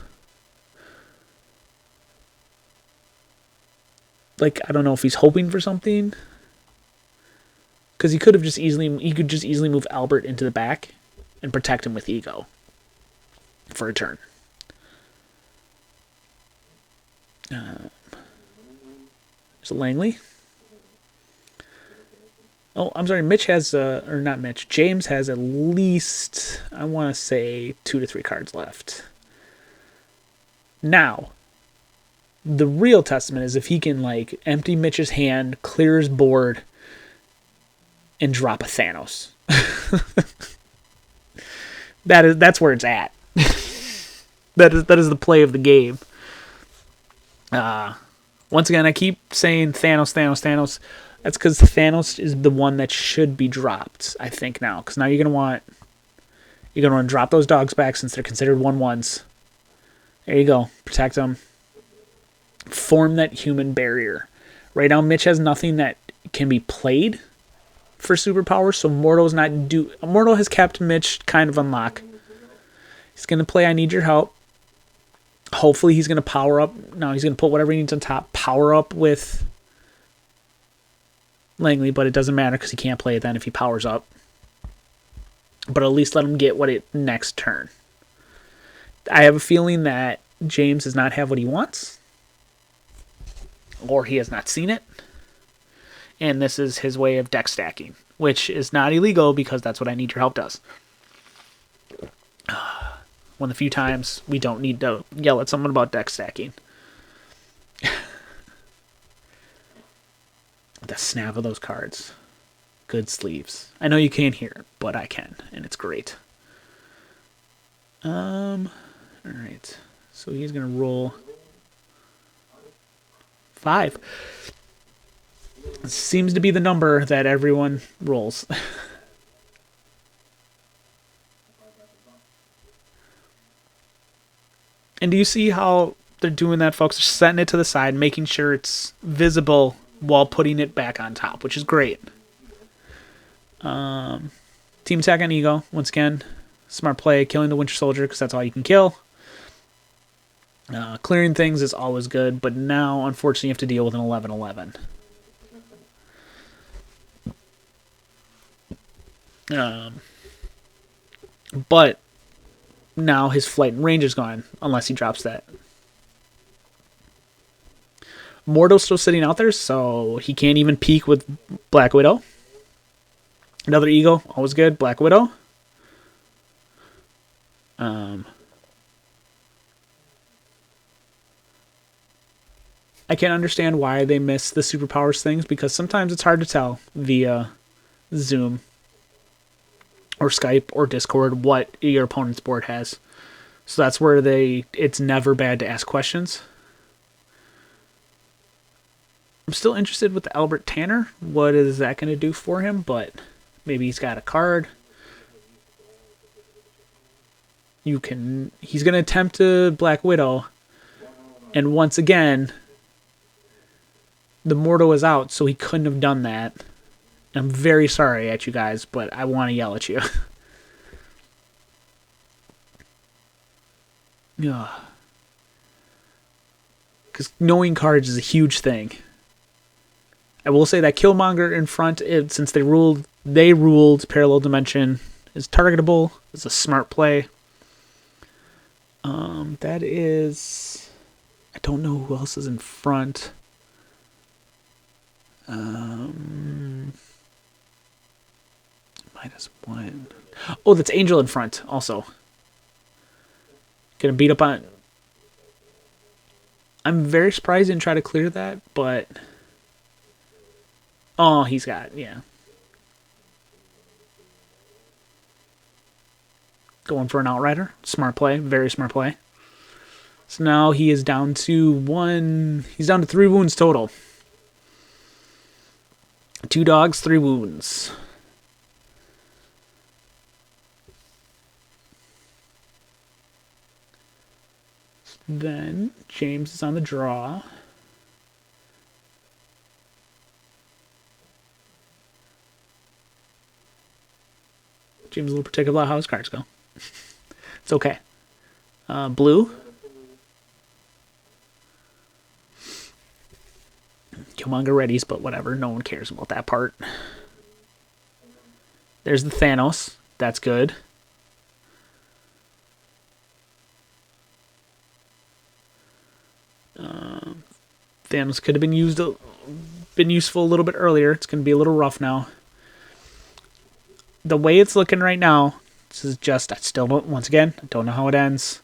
Like, I don't know if he's hoping for something. Because he could just easily move Albert into the back and protect him with Ego for a turn. There's a Langley. Oh, I'm sorry. Mitch has, or not Mitch. James has at least, I want to say, 2 to 3 cards left. Now, the real testament is if he can like empty Mitch's hand, clear his board, and drop a Thanos. That's where it's at. that is the play of the game. Once again, I keep saying Thanos. That's because Thanos is the one that should be dropped, I think, now. Because now you're gonna want to drop those dogs back since they're considered 1/1s. There you go. Protect them. Form that human barrier. Right now, Mitch has nothing that can be played for superpowers, so Mordo has kept Mitch kind of on lock. He's gonna play I Need Your Help. Hopefully he's gonna power up. No, he's gonna put whatever he needs on top, power up with Langley, but it doesn't matter because he can't play it then if he powers up. But at least let him get what it next turn. I have a feeling that James does not have what he wants, or he has not seen it. And this is his way of deck stacking, which is not illegal because that's what I Need Your Help does. One of the few times we don't need to yell at someone about deck stacking. The snap of those cards. Good sleeves. I know you can't hear it, but I can, and it's great. Alright. So he's going to roll 5. Seems to be the number that everyone rolls. And do you see how they're doing that, folks? They're setting it to the side, making sure it's visible while putting it back on top, which is great. Team attack on Ego. Once again, smart play, killing the Winter Soldier because that's all you can kill. Clearing things is always good, but now, unfortunately, you have to deal with an 11-11. But now his flight and range is gone, unless he drops that. Mordo's still sitting out there, so he can't even peek with Black Widow. Another Ego, always good. Black Widow. I can't understand why they miss the superpowers things, because sometimes it's hard to tell via Zoom or Skype or Discord what your opponent's board has. So that's where it's never bad to ask questions. I'm still interested with the Albert Tanner. What is that going to do for him? But maybe he's got a card. He's going to attempt a Black Widow. And once again, the Mordo is out, so he couldn't have done that. I'm very sorry at you guys, but I want to yell at you. Yeah. Because knowing cards is a huge thing. I will say that Killmonger in front, since they ruled Parallel Dimension, is targetable. It's a smart play. That is... I don't know who else is in front. -1. Oh, that's Angel in front also. Gonna beat up on... I'm very surprised he didn't try to clear that, but... Oh, he's got... Yeah. Going for an Outrider. Smart play. Very smart play. So now he is down to one. He's down to 3 wounds total. 2 dogs, 3 wounds. Then James is on the draw. James is a little particular about how his cards go. It's okay. Blue. Killmonger readies, but whatever. No one cares about that part. There's the Thanos. That's good. Thanos could have been useful a little bit earlier. It's going to be a little rough now. The way it's looking right now, this is just, I still don't, once again, I don't know how it ends.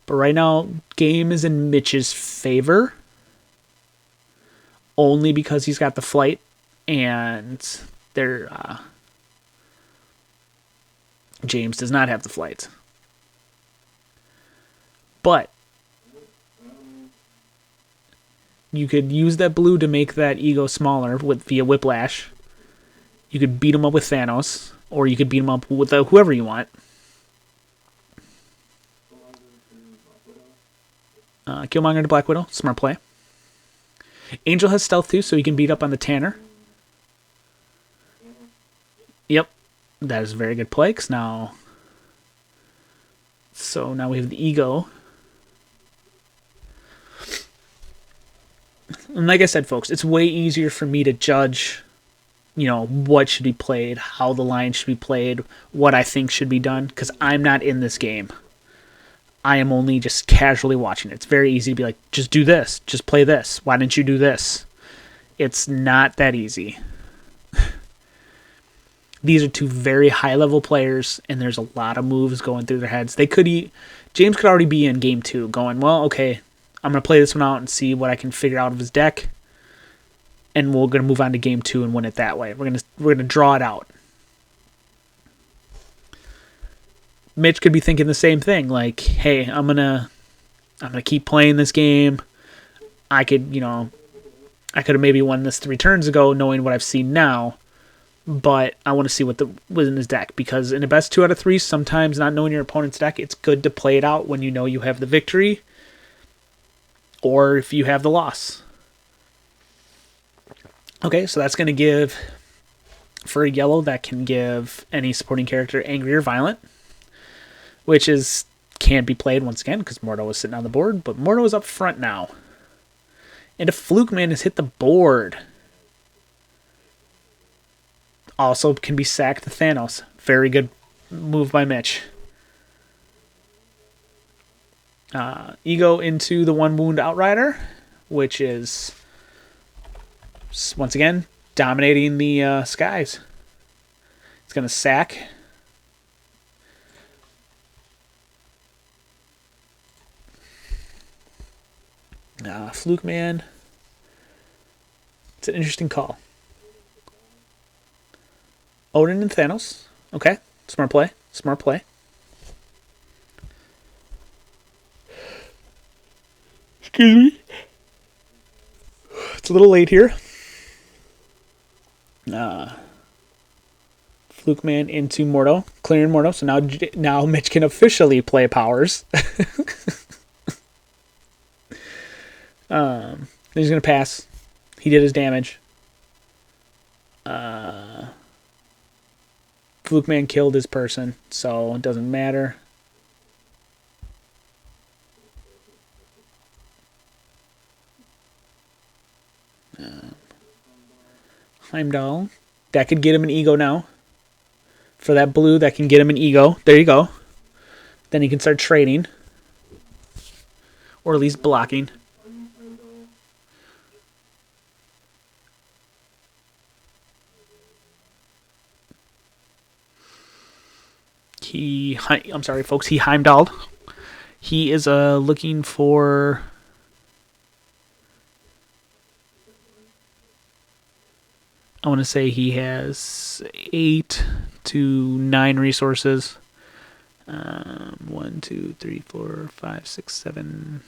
But right now, game is in Mitch's favor. Only because he's got the flight. And James does not have the flight. But you could use that blue to make that ego smaller via Whiplash. You could beat him up with Thanos, or you could beat him up with whoever you want. Killmonger to Black Widow, smart play. Angel has stealth too, so he can beat up on the Tanner. Yep, that is a very good play. So now we have the ego. And like I said, folks, it's way easier for me to judge, what should be played, how the line should be played, what I think should be done, because I'm not in this game. I am only just casually watching it. It's very easy to be like, just do this, just play this. Why didn't you do this? It's not that easy. These are 2 very high-level players, and there's a lot of moves going through their heads. James could already be in game 2 going, well, okay, I'm going to play this one out and see what I can figure out of his deck. And we're going to move on to game 2 and win it that way. We're going to draw it out. Mitch could be thinking the same thing. Like, hey, I'm going to keep playing this game. I could have maybe won this 3 turns ago knowing what I've seen now. But I want to see what was in his deck. Because in a best 2 out of 3, sometimes not knowing your opponent's deck, it's good to play it out when you know you have the victory. Or if you have the loss. Okay, so that's going to give, for a yellow, that can give any supporting character angry or violent. Which can't be played once again, because Monroe is sitting on the board. But Monroe is up front now. And a Fluke Man has hit the board. Also can be sacked to Thanos. Very good move by Mitch. Ego into the 1 wound Outrider, which is, once again, dominating the skies. It's going to sack. Fluke Man. It's an interesting call. Odin and Thanos. Okay. Smart play. Smart play. Excuse me. It's a little late here. Fluke Man into Monroe. Clearing Monroe. So now Mitch can officially play powers. He's going to pass. He did his damage. Fluke Man killed his person, so it doesn't matter. Heimdall. That could get him an ego now. For that blue, that can get him an ego. There you go. Then he can start trading. Or at least blocking. I'm sorry, folks. He Heimdalled. He is looking for... I want to say he has 8 to 9 resources. 1, 2, 3, 4, 5, 6, 7,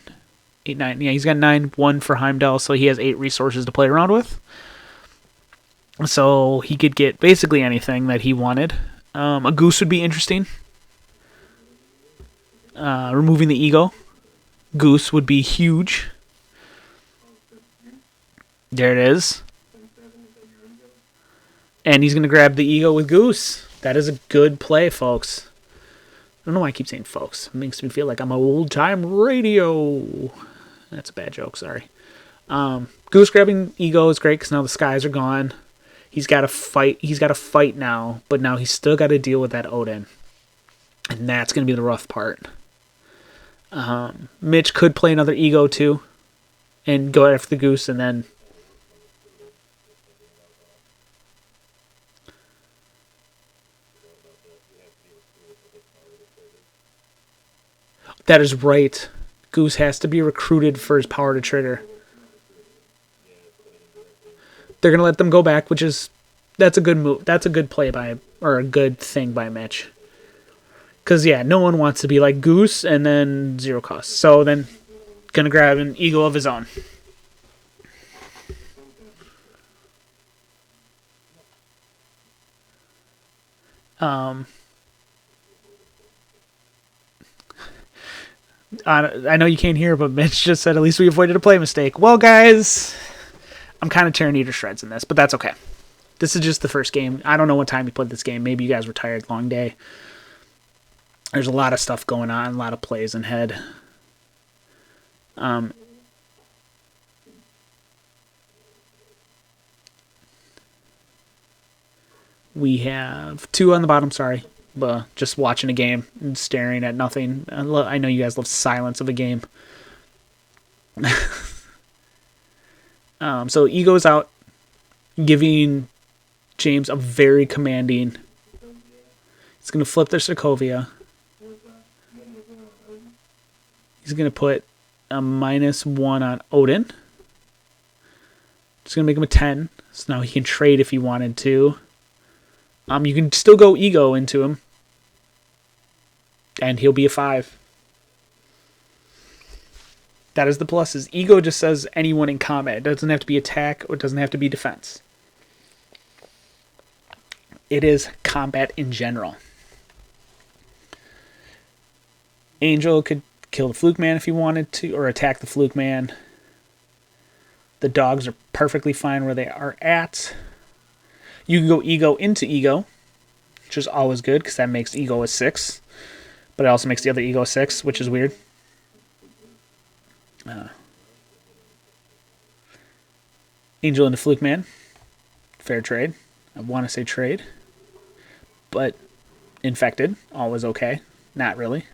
8, 9. Yeah, he's got 9, 1 for Heimdall, so he has 8 resources to play around with. So he could get basically anything that he wanted. A goose would be interesting. Removing the ego. Goose would be huge. There it is. And he's going to grab the ego with Goose. That is a good play, folks. I don't know why I keep saying folks. It makes me feel like I'm old-time radio. That's a bad joke, sorry. Goose grabbing ego is great because now the skies are gone. He's got to fight. He's got to fight now, but now he's still got to deal with that Odin. And that's going to be the rough part. Mitch could play another ego, too, and go after the Goose, and then... That is right. Goose has to be recruited for his power to trigger. They're going to let them go back, which is... That's a good move. That's a good play by... Or a good thing by Mitch. Because, yeah, no one wants to be like Goose and then 0 cost. So then, going to grab an ego of his own. I know you can't hear, but Mitch just said, at least we avoided a play mistake. Well, guys, I'm kind of tearing you to shreds in this, but that's okay. This is just the first game. I don't know what time you played this game. Maybe you guys were tired. Long day. There's a lot of stuff going on. A lot of plays in head. We have 2 on the bottom, sorry. But just watching a game and staring at nothing. I know you guys love silence of a game. So ego's out, giving James a very commanding. He's going to flip their Sokovia. He's going to put a -1 on Odin. Just going to make him a 10. So now he can trade if he wanted to. You can still go ego into him. And he'll be a 5. That is the pluses. Ego just says anyone in combat. It doesn't have to be attack or it doesn't have to be defense. It is combat in general. Angel could kill the Fluke Man if he wanted to, or attack the Fluke Man. The dogs are perfectly fine where they are at. You can go ego into ego, which is always good because that makes ego a 6. But it also makes the other ego a 6, which is weird. Angel into Fluke Man. Fair trade. I want to say trade. But infected. Always okay. Not really.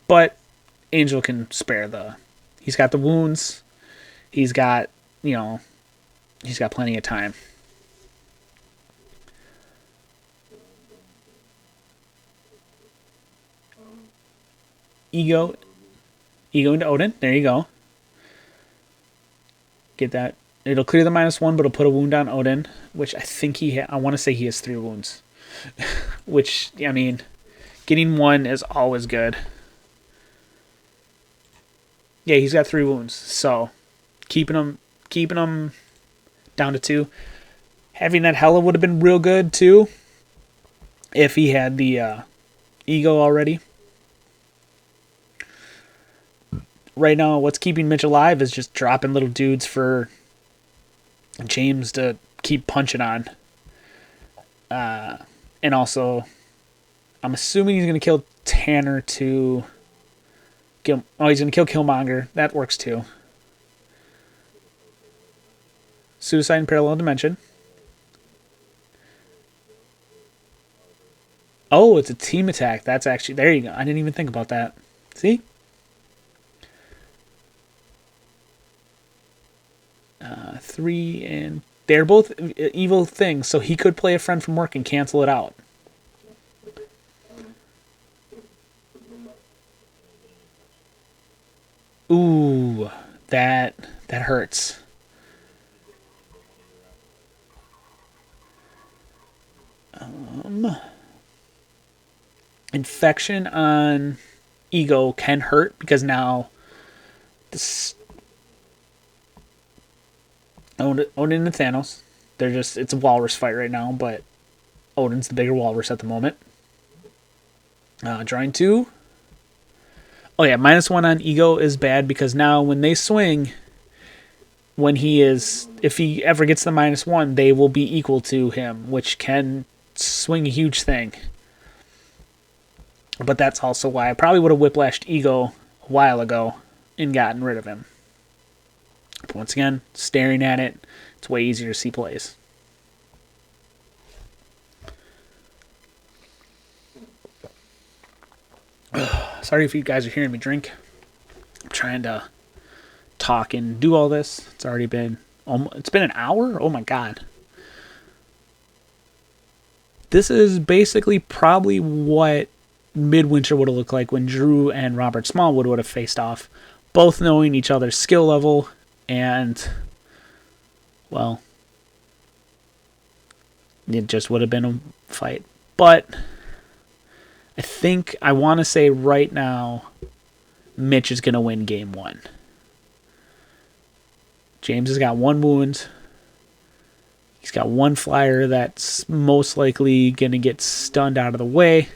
But Angel can spare the... He's got the wounds. He's got, he's got plenty of time. Ego into Odin. There you go. Get that. It'll clear the -1, but it'll put a wound on Odin, which I think I want to say he has 3 wounds. Which, I mean, getting 1 is always good. Yeah, he's got 3 wounds. So, keeping him down to 2. Having that Hela would have been real good, too. If he had the ego already. Right now, what's keeping Mitch alive is just dropping little dudes for James to keep punching on. And also, I'm assuming he's going to kill Tanner to... he's going to kill Killmonger. That works too. Suicide in Parallel Dimension. Oh, it's a team attack. That's actually... There you go. I didn't even think about that. See? 3 and... They're both evil things, so he could play a friend from work and cancel it out. Ooh, that hurts. Infection on Ego can hurt because now this Odin and Thanos, it's a walrus fight right now, but Odin's the bigger walrus at the moment. Drawing 2. Oh yeah, -1 on Ego is bad because now when they swing, if he ever gets the -1, they will be equal to him, which can swing a huge thing. But that's also why I probably would have whiplashed Ego a while ago and gotten rid of him. But once again, staring at it, it's way easier to see plays. Sorry if you guys are hearing me drink. I'm trying to talk and do all this. It's been an hour? Oh my god. This is basically probably what Midwinter would have looked like when Drew and Robert Smallwood would have faced off, both knowing each other's skill level, and, well, it just would have been a fight. But I want to say right now, Mitch is going to win game 1. James has got 1 wound. He's got 1 flyer that's most likely going to get stunned out of the way.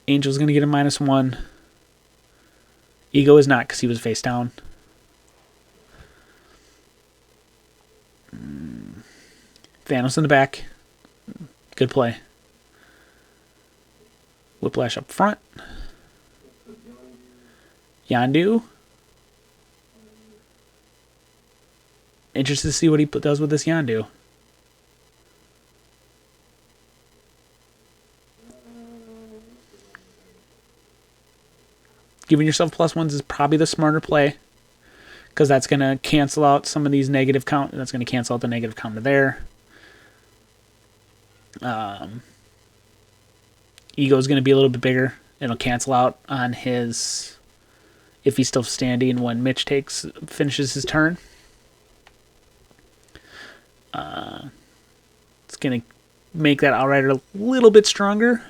Angel's going to get a -1. Ego is not because he was face down. Thanos in the back. Good play. Whiplash up front. Yondu. Interested to see what he does with this Yondu. Giving yourself +1s is probably the smarter play, because that's going to cancel out some of these negative count. That's going to cancel out the negative counter there. Ego is going to be a little bit bigger. It'll cancel out on his, if he's still standing when Mitch finishes his turn. It's going to make that Outrider a little bit stronger.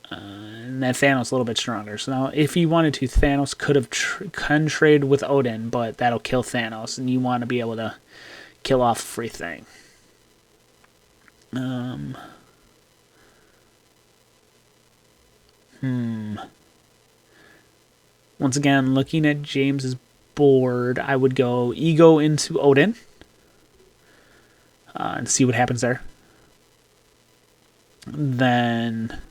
And that Thanos a little bit stronger. So now, if he wanted to, Thanos could have trade with Odin, but that'll kill Thanos, and you want to be able to kill off everything. Once again, looking at James's board, I would go Ego into Odin and see what happens there. Then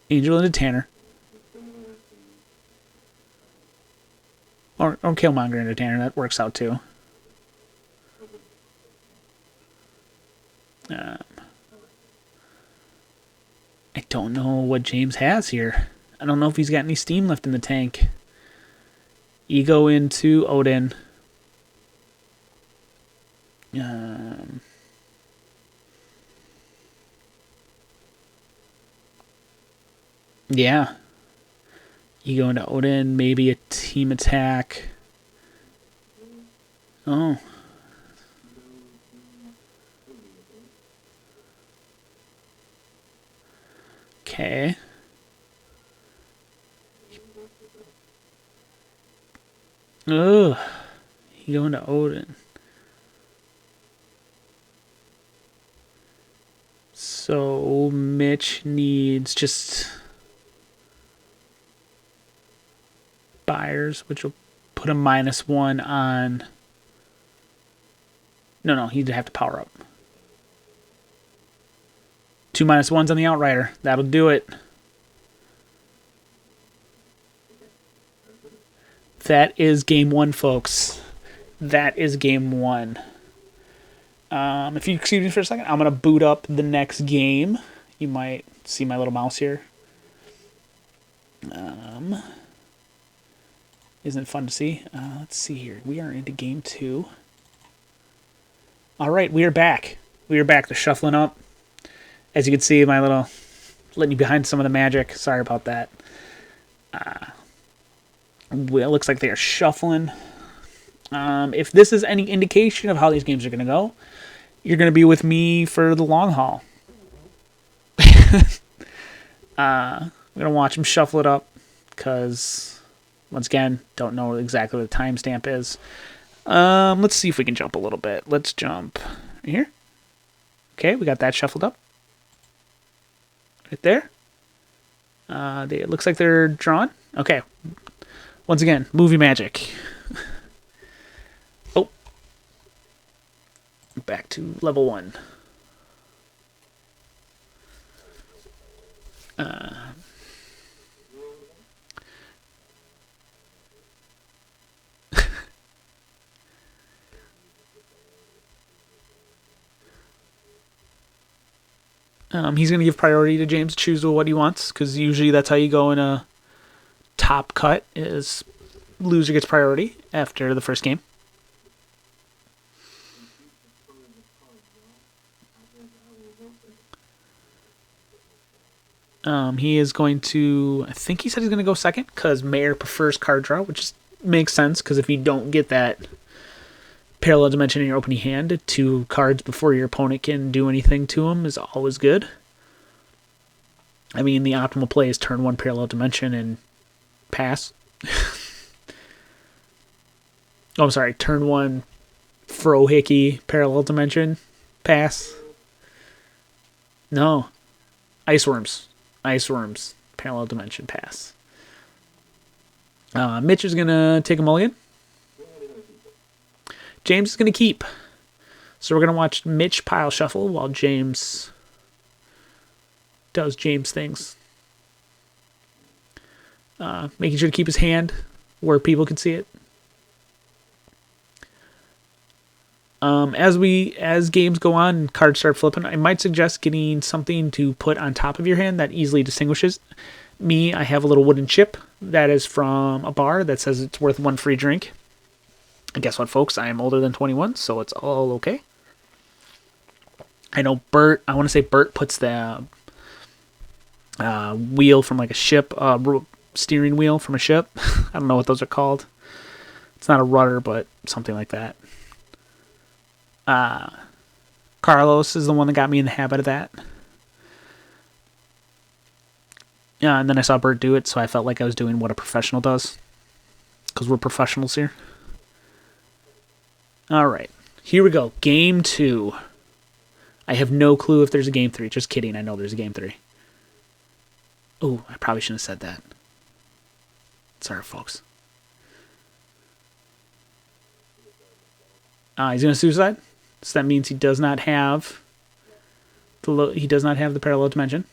Angel into Tanner. Or Killmonger into Tanner. That works out too. I don't know what James has here. I don't know if he's got any steam left in the tank. Ego into Odin. Yeah. Ego into Odin, maybe a team attack. Oh. Okay. Ugh. Ego into Odin. So Mitch needs just buyers, which will put a -1 on. No, he'd have to power up. 2 -1s on the Outrider. That'll do it. That is game 1, folks. That is game 1. If you excuse me for a second, I'm going to boot up the next game. You might see my little mouse here. Isn't it fun to see? Let's see here. We are into game 2. All right, we are back. We are back. The shuffling up. As you can see, my little letting you behind some of the magic. Sorry about that. Well, it looks like they are shuffling. If this is any indication of how these games are going to go, you're going to be with me for the long haul. I'm going to watch them shuffle it up because, once again, don't know exactly what the timestamp is. Let's see if we can jump a little bit. Let's jump right here. Okay, we got that shuffled up. Right there. It looks like they're drawn. Okay. Once again, movie magic. Oh. Back to level 1. He's going to give priority to James to choose what he wants, because usually that's how you go in a top cut, is loser gets priority after the first game. He is going to, I think he said he's going to go second, because Mayor prefers card draw, which makes sense, because if you don't get that parallel dimension in your opening hand, 2 cards before your opponent can do anything to him is always good. I mean, the optimal play is turn 1 parallel dimension and pass. Oh, I'm sorry, turn 1 Frohickey parallel dimension, pass. No, Ice Worms, parallel dimension, pass. Mitch is going to take a mulligan. James is going to keep. So we're going to watch Mitch pile shuffle while James does James things. Making sure to keep his hand where people can see it. As games go on and cards start flipping, I might suggest getting something to put on top of your hand that easily distinguishes. Me, I have a little wooden chip that is from a bar that says it's worth 1 free drink. And guess what, folks? I am older than 21, so it's all okay. I know Bert, I want to say Bert puts the wheel from like a ship, steering wheel from a ship. I don't know what those are called. It's not a rudder, but something like that. Carlos is the one that got me in the habit of that. Yeah, and then I saw Bert do it, so I felt like I was doing what a professional does. Because we're professionals here. Alright, here we go. Game 2. I have no clue if there's a game 3. Just kidding, I know there's a game 3. Oh, I probably shouldn't have said that. Sorry, folks. He's going to suicide. So that means he does not have the parallel dimension.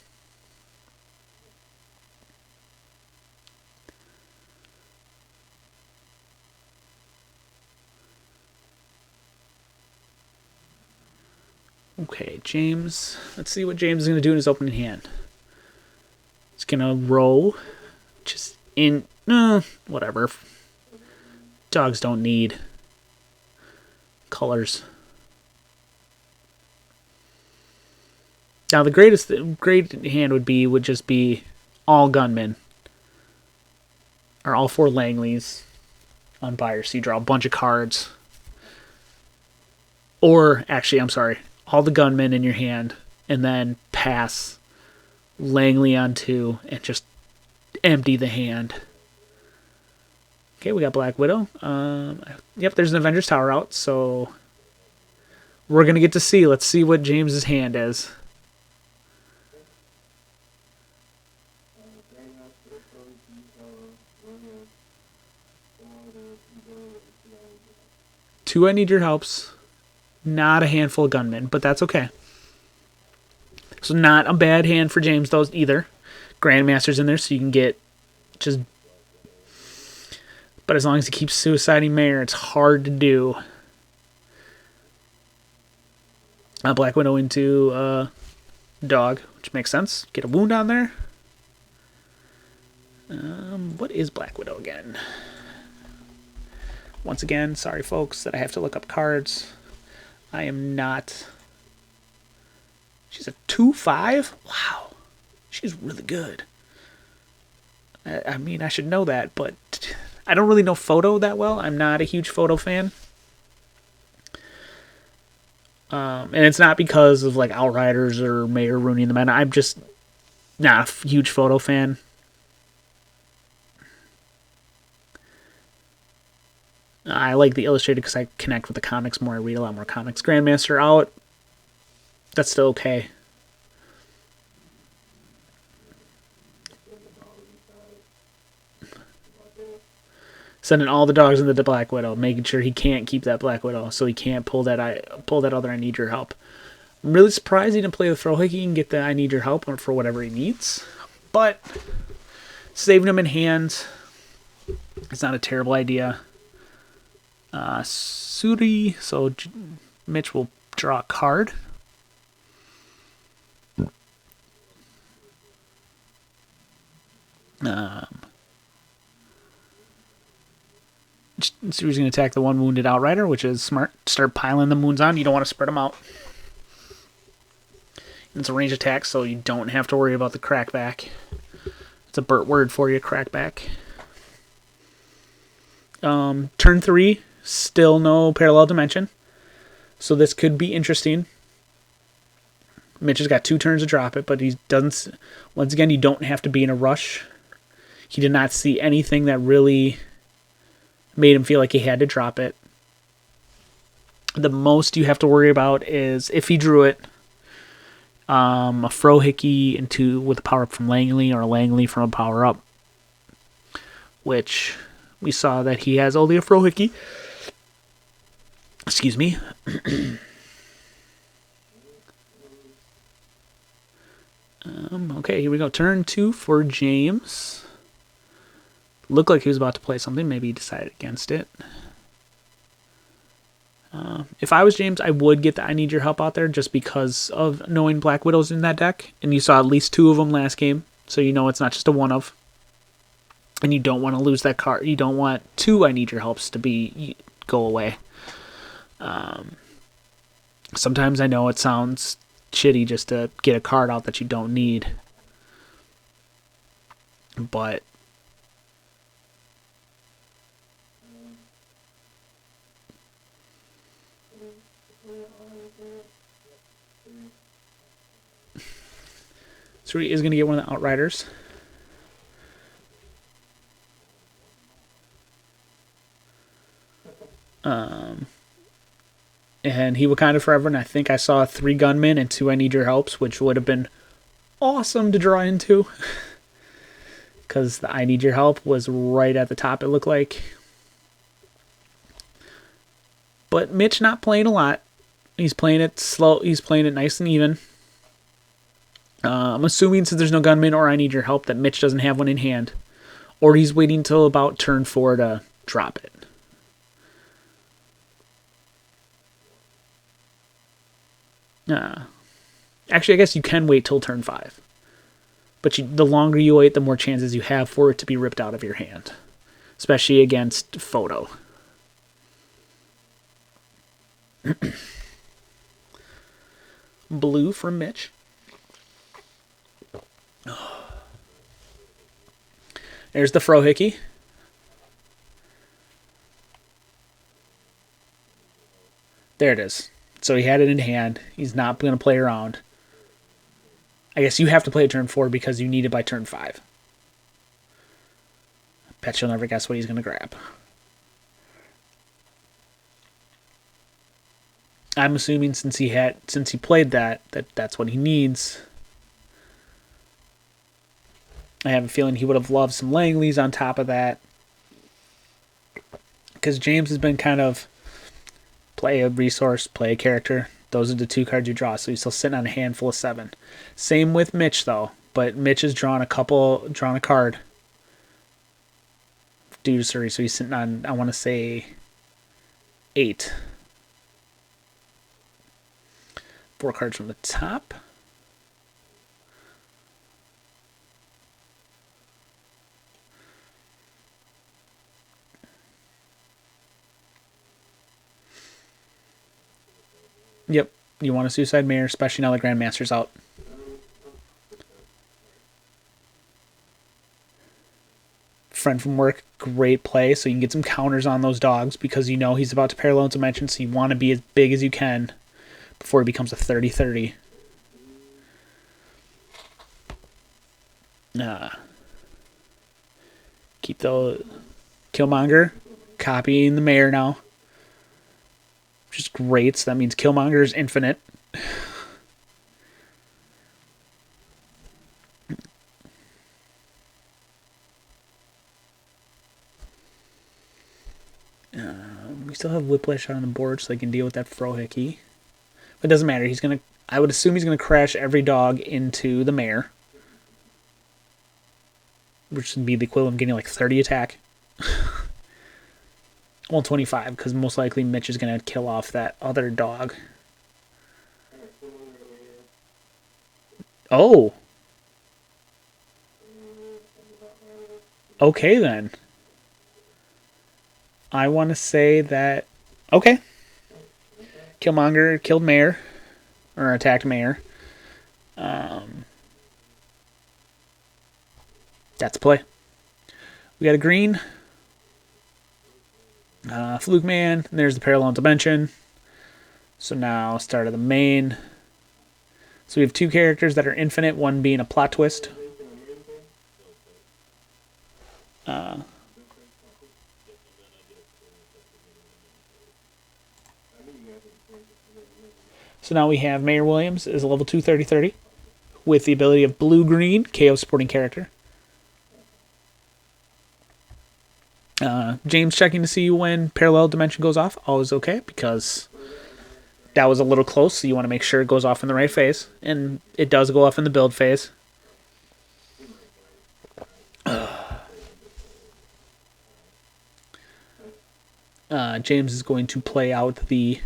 Okay, James. Let's see what James is going to do in his opening hand. He's going to roll. Just in... whatever. Dogs don't need colors. Now, the great hand would just be all gunmen. Or all 4 Langleys on buyer. So you draw a bunch of cards. Or, actually, I'm sorry. All the gunmen in your hand, and then pass Langley on 2 and just empty the hand. Okay, we got Black Widow. Yep, there's an Avengers Tower out, so we're going to get to see. Let's see what James's hand is. Two I need your helps. Not a handful of gunmen, but that's okay. So not a bad hand for James, though, either. Grandmaster's in there, so you can get just... But as long as he keeps suiciding Mayor, it's hard to do. Black Widow into Dog, which makes sense. Get a wound on there. What is Black Widow again? Once again, sorry folks that I have to look up cards. I am not... She's a 2/5? Wow. She's really good. I mean, I should know that, but I don't really know photo that well. I'm not a huge photo fan. And it's not because of like Outriders or Mayor Rooney and the Men. I'm just not a huge photo fan. I like the illustrated because I connect with the comics more. I read a lot more comics. Grandmaster out. That's still okay. Sending all the dogs into the Black Widow, making sure he can't keep that Black Widow, so he can't pull that other I need your help. I'm really surprised he didn't play the throw hickey and get the I need your help for whatever he needs. But saving him in hand, it's not a terrible idea. Suri, so Mitch will draw a card. Suri's going to attack the one wounded Outrider, which is smart. Start piling the wounds on. You don't want to spread them out. It's a range attack, so you don't have to worry about the crackback. It's a Burt word for you, crackback. Turn 3, still no parallel dimension. So this could be interesting. Mitch has got 2 turns to drop it, but he doesn't. Once again, you don't have to be in a rush. He did not see anything that really made him feel like he had to drop it. The most you have to worry about is if he drew it, a Fro Hickey into with a power up from Langley or a Langley from a power up, which we saw that he has only a Fro Hickey. Excuse me. Okay, here we go. Turn 2 for James. Looked like he was about to play something. Maybe he decided against it. If I was James, I would get the I need your help out there just because of knowing Black Widow's in that deck. And you saw at least 2 of them last game. So you know it's not just a one of. And you don't want to lose that card. You don't want 2 I need your helps to go away. Sometimes I know it sounds shitty just to get a card out that you don't need. But so he is going to get one of the Outriders. And he Wakanda Forever, and I think I saw 3 gunmen and 2 I need your helps, which would have been awesome to draw into. Because the I need your help was right at the top, it looked like. But Mitch not playing a lot. He's playing it slow. He's playing it nice and even. I'm assuming since there's no gunman or I need your help that Mitch doesn't have one in hand. Or he's waiting until about turn 4 to drop it. Actually, I guess you can wait till turn 5. But the longer you wait, the more chances you have for it to be ripped out of your hand. Especially against photo. Blue from Mitch. There's the Fro Hickey. There it is. So he had it in hand. He's not going to play around. I guess you have to play turn 4 because you need it by turn 5. Bet you'll never guess what he's going to grab. I'm assuming since he played that's what he needs. I have a feeling he would have loved some Langleys on top of that. Because James has been kind of play a resource, play a character. Those are the 2 cards you draw, so he's still sitting on a handful of 7. Same with Mitch, though. But Mitch has drawn a card due to Surrey, so he's sitting on, I want to say, 8. 4 cards from the top. Yep, you want a Suicide Mayor, especially now the Grandmaster's out. friend from work, great play. So you can get some counters on those dogs because you know he's about to parallel dimension, so you want to be as big as you can before he becomes a 30-30. Keep the Killmonger copying the mayor now, which is great. So that means Killmonger is infinite. We still have Whiplash on the board, so they can deal with that Frohickey. But it doesn't matter. He's gonna. I would assume he's gonna crash every dog into the mayor, which would be the equivalent of getting like 30 attack. Well, 25, because most likely Mitch is gonna kill off that other dog. Oh. Okay then. I want to say that... Okay. Killmonger killed Mayor. Or attacked Mayor. That's a play. We got a green. Fluke Man. And there's the parallel dimension. So now, start of the main. So we have two characters that are infinite, one being a plot twist. So now we have Mayor Williams is a level 2 30-30 with the ability of blue-green, KO supporting character. James checking to see when parallel dimension goes off. Always okay, because that was a little close, so you want to make sure it goes off in the right phase. And it does go off in the build phase. James is going to play out the...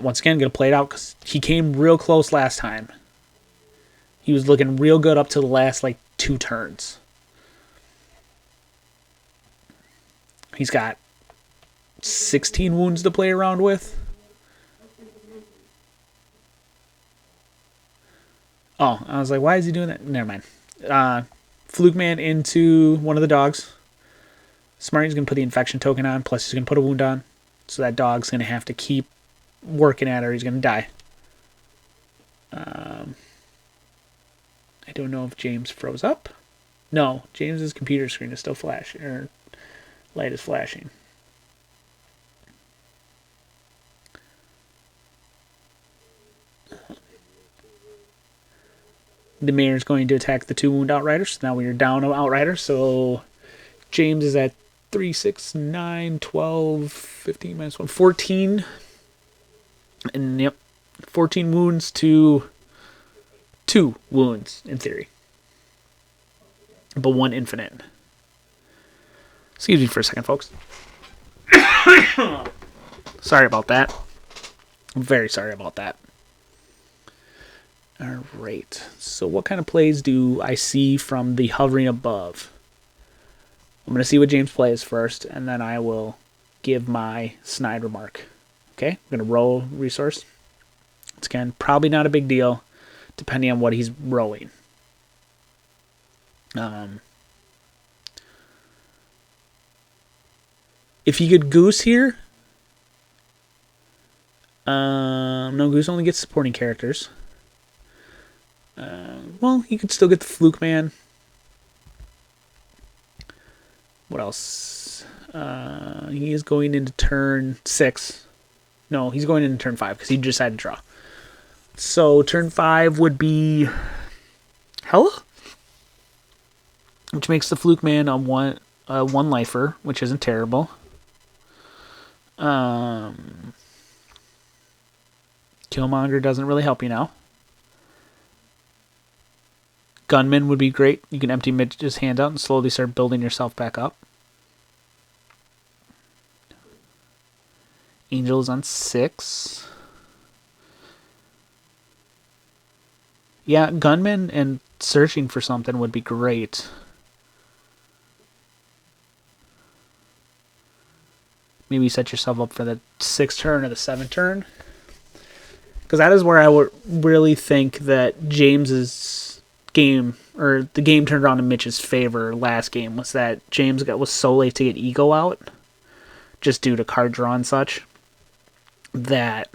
Once again, going to play it out because he came real close last time. He was looking real good up to the last, like, 2 turns. He's got 16 wounds to play around with. Oh, I was like, why is he doing that? Never mind. Fluke Man into one of the dogs. Smarty's going to put the infection token on, plus he's going to put a wound on. So that dog's going to have to keep working at her. He's going to die. I don't know if James froze up. No, James's computer screen is still flashing, or light is flashing. The mayor is going to attack the 2 wound Outriders. Now we are down on Outriders, so James is at 3, 6, 9, 12, 15 minus 1, 14. And yep, 14 wounds to 2 wounds in theory, but 1 infinite. Excuse me for a second, folks. Sorry about that. I'm very sorry about that. Alright, so what kind of plays do I see from the hovering above? I'm going to see what James plays first, and then I will give my snide remark. Okay, we're going to roll resource. It's, again, probably not a big deal, depending on what he's rolling. If he could Goose here... no, Goose only gets supporting characters. Well, he could still get the Fluke Man. What else? He is going into turn 6. No, he's going into turn 5 because he decided to draw. So turn 5 would be Hella, which makes the Fluke Man a one lifer, which isn't terrible. Killmonger doesn't really help you now. Gunman would be great. You can empty Mitch's hand out and slowly start building yourself back up. Angel is on 6. Yeah, Gunman and searching for something would be great. Maybe set yourself up for the 6th turn or the 7th turn. Because that is where I would really think that James is game, or the game turned around in Mitch's favor last game, was that James was so late to get Ego out, just due to card draw and such, that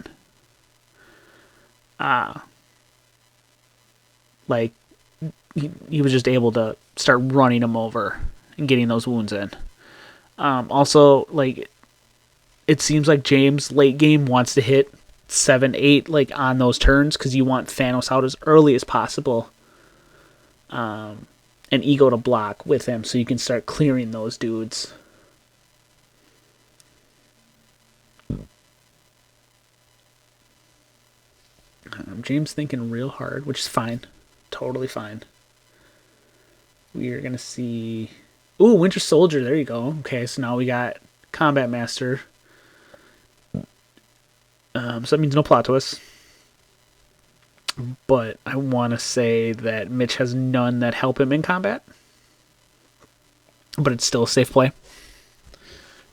like he was just able to start running him over and getting those wounds in. Also, like, it seems like James late game wants to hit 7-8 like on those turns because you want Thanos out as early as possible, and Ego to block with him so you can start clearing those dudes. James thinking real hard, which is fine. Totally fine. We are going to see... Ooh, Winter Soldier. There you go. Okay, so now we got Combat Master. So that means no plot twists. But I want to say that Mitch has none that help him in combat. But it's still a safe play.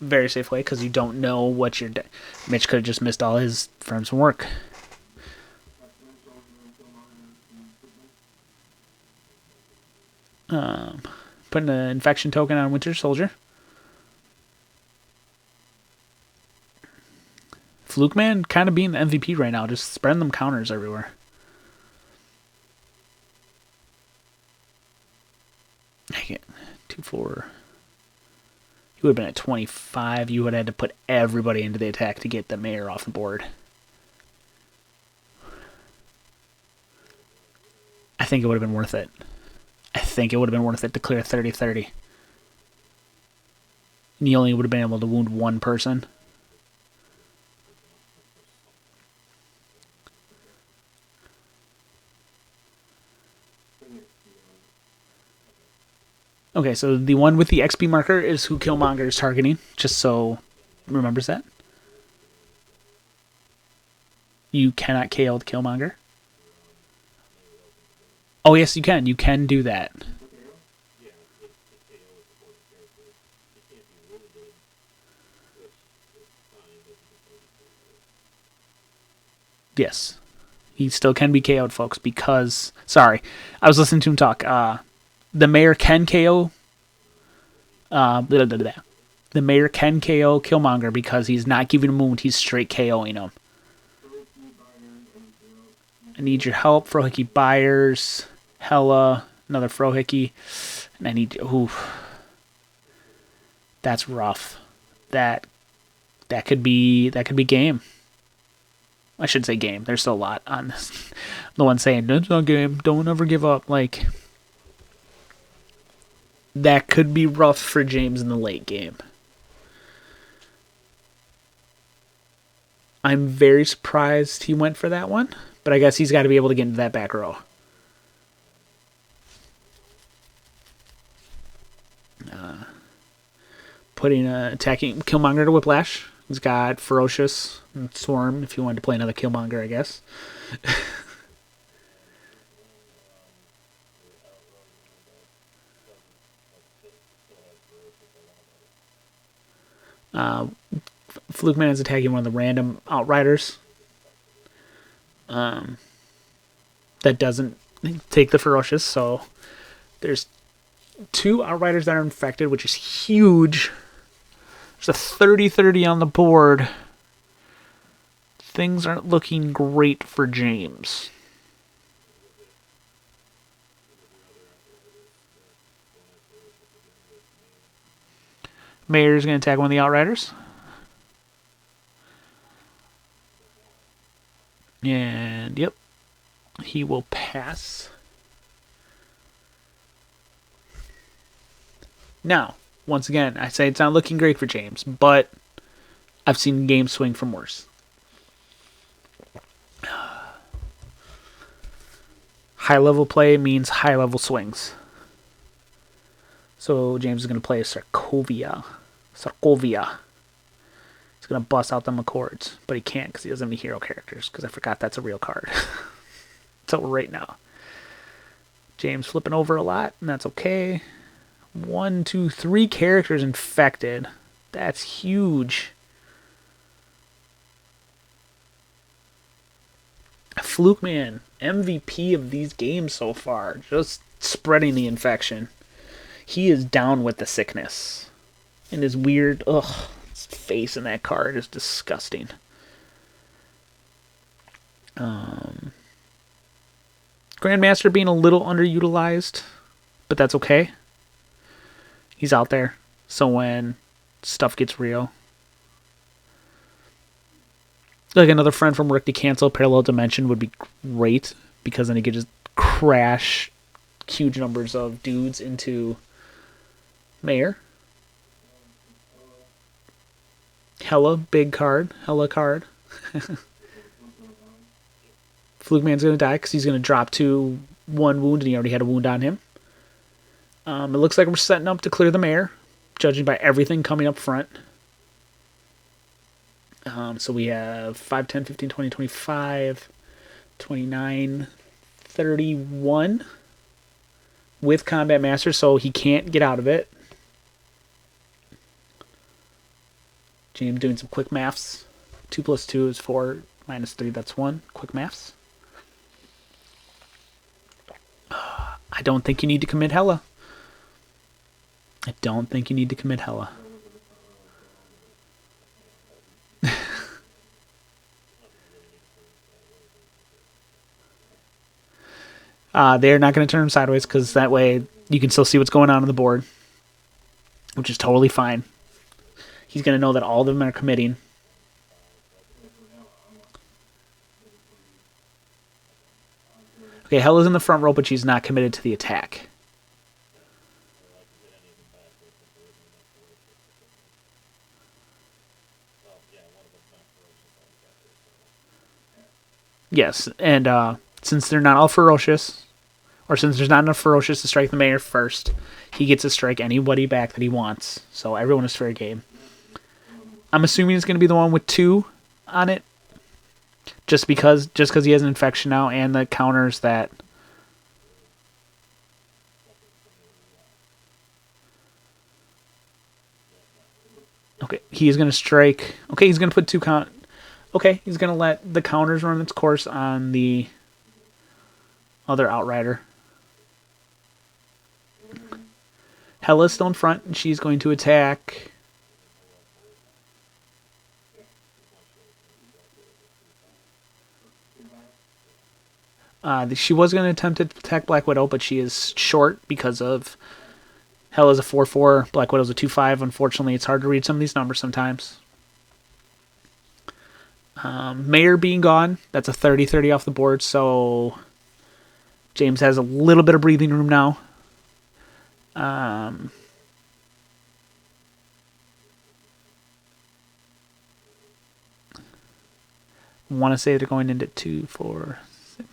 Very safe play, because you don't know what you're... Mitch could have just missed all his friends from work. Putting an infection token on Winter Soldier. Fluke Man kind of being the MVP right now, just spreading them counters everywhere. I get 2-4. You would have been at 25. You would have had to put everybody into the attack to get the mayor off the board. I think it would have been worth it. I think it would have been worth it to clear 30-30. And you only would have been able to wound one person. Okay, so the one with the XP marker is who Killmonger is targeting, just so remembers that. You cannot KO the Killmonger. Oh, yes, you can. You can do that. Yes. He still can be KO'd, folks, because... Sorry. I was listening to him talk. The mayor can KO... The mayor can KO Killmonger because he's not giving him a wound. He's straight KOing him. I need your help. Frohickey Byers. Hella. Another Frohickey. And I need... Ooh. That's rough. That could be game. I should say game. There's still a lot on this. The one saying, it's not game. Don't ever give up. Like... That could be rough for James in the late game. I'm very surprised he went for that one, but I guess he's got to be able to get into that back row. Putting attacking Killmonger to Whiplash. He's got Ferocious and Swarm if you wanted to play another Killmonger, I guess. Fluke Man is attacking one of the random Outriders. That doesn't take the Ferocious, so there's 2 Outriders that are infected, which is huge. There's a 30-30 on the board. Things aren't looking great for James. Mayor's going to attack one of the Outriders. And, yep. He will pass. Now, once again, I say it's not looking great for James, but I've seen games swing from worse. High-level play means high-level swings. So James is going to play Sarkovia. He's going to bust out the McCords, but he can't because he doesn't have any hero characters, because I forgot that's a real card. So right now, James flipping over a lot, and that's okay. 1, 2, 3 characters infected. That's huge. Fluke Man, MVP of these games so far, just spreading the infection. He is down with the sickness. And his weird, his face in that card is disgusting. Grandmaster being a little underutilized, but that's okay. He's out there, so when stuff gets real. Like another friend from Rick to cancel Parallel Dimension would be great, because then he could just crash huge numbers of dudes into Mayor. Hella big card. Hella card. Fluke Man's going to die because he's going to drop to 1 wound, and he already had a wound on him. It looks like we're setting up to clear the Mayor, judging by everything coming up front. So we have 5, 10, 15, 20, 25, 29, 31 with Combat Master, so he can't get out of it. James doing some quick maths. 2 plus 2 is 4, minus 3, that's 1. Quick maths. I don't think you need to commit Hella. I don't think you need to commit Hella. They're not going to turn him sideways, because that way you can still see what's going on the board, which is totally fine. He's going to know that all of them are committing. Okay, Hella's in the front row, but she's not committed to the attack. Yes, and since they're not all ferocious, or since there's not enough ferocious to strike the Mayor first, he gets to strike anybody back that he wants. So everyone is fair game. I'm assuming it's going to be the one with 2 on it, just because he has an infection now, and the counters that. Okay, he is going to strike. Okay, he's going to put 2 count. Okay, he's going to let the counters run its course on the other Outrider. Hella's still in front, and she's going to attack. She was going to attempt to attack Black Widow, but she is short because of Hella's a 4-4, Black Widow's a 2-5. Unfortunately, it's hard to read some of these numbers sometimes. Mayor being gone, that's a 30-30 off the board, so James has a little bit of breathing room now. I want to say they're going into 2, 4, 6.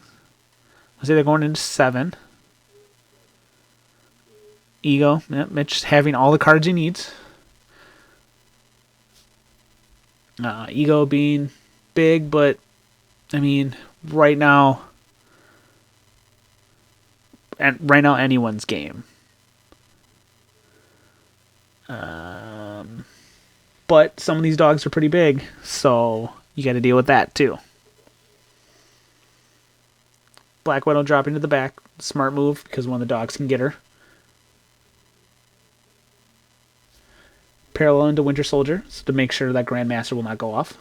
I say they're going into 7. Ego, yep, Mitch having all the cards he needs. Ego being big, but I mean, right now anyone's game. But some of these dogs are pretty big, so you got to deal with that too. Black Widow dropping to the back, smart move because one of the dogs can get her. Parallel into Winter Soldier, so to make sure that Grandmaster will not go off.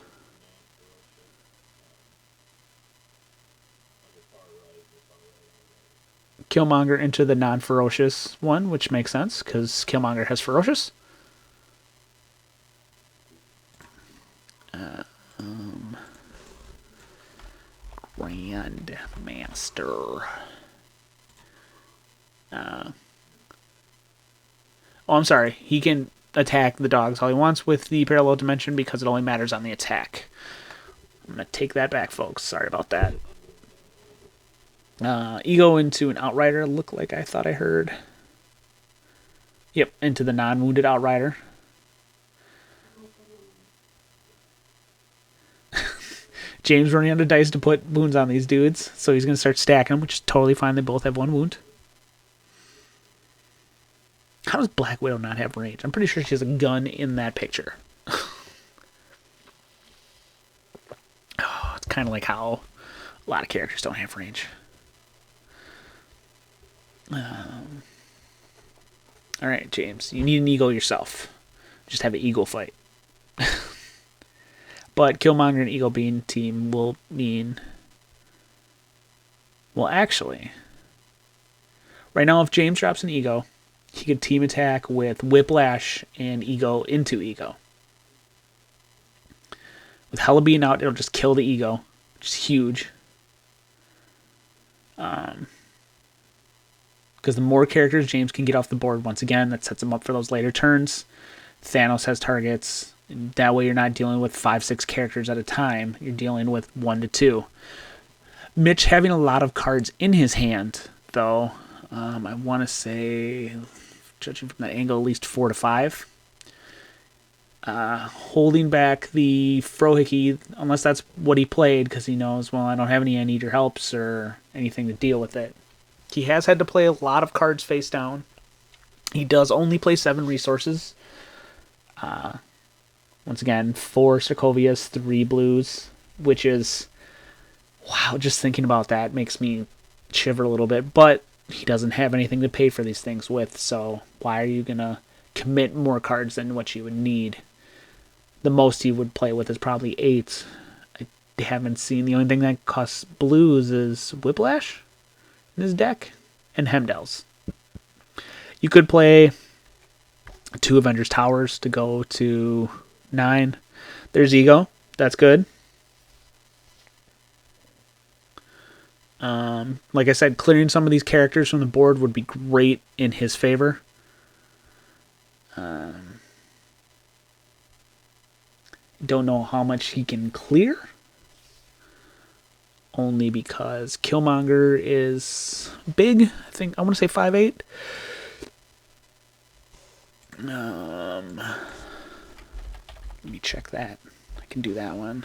Killmonger into the non-ferocious one, which makes sense, because Killmonger has ferocious. Grandmaster. I'm sorry. He can attack the dogs all he wants with the parallel dimension because it only matters on the attack. I'm going to take that back, folks. Sorry about that. Ego into an Outrider. Look like I thought I heard. Yep, into the non-wounded Outrider. James running out of dice to put wounds on these dudes, so he's going to start stacking them, which is totally fine. They both have 1 wound. How does Black Widow not have range? I'm pretty sure she has a gun in that picture. Oh, it's kind of like how A lot of characters don't have range. Alright, James. You need an eagle yourself. Just have an eagle fight. But Killmonger and Eagle Beam team will mean... Well, actually... Right now, if James drops an Ego, he could team attack with Whiplash and Ego into Ego. With Hella being out, it'll just kill the Ego, which is huge. Because the more characters James can get off the board, once again, that sets him up for those later turns. Thanos has targets. And that way you're not dealing with 5-6 characters at a time. You're dealing with 1 to 2. Mitch having a lot of cards in his hand, though... I want to say, judging from that angle, at least 4 to 5. Holding back the Frohickey, unless that's what he played, because he knows, well, I don't have any I need your helps or anything to deal with it. He has had to play a lot of cards face down. He does only play 7 resources. Once again, 4 Sokovias, 3 blues, which is, wow, just thinking about that makes me shiver a little bit, but he doesn't have anything to pay for these things with, so why are you going to commit more cards than what you would need? The most he would play with is probably 8. I haven't seen. The only thing that costs blues is Whiplash in his deck and Hemdel's. You could play 2 Avengers Towers to go to 9. There's Ego. That's good. Like I said, clearing some of these characters from the board would be great in his favor. Don't know how much he can clear. Only because Killmonger is big. I think I want to say 5'8". Let me check that. I can do that one.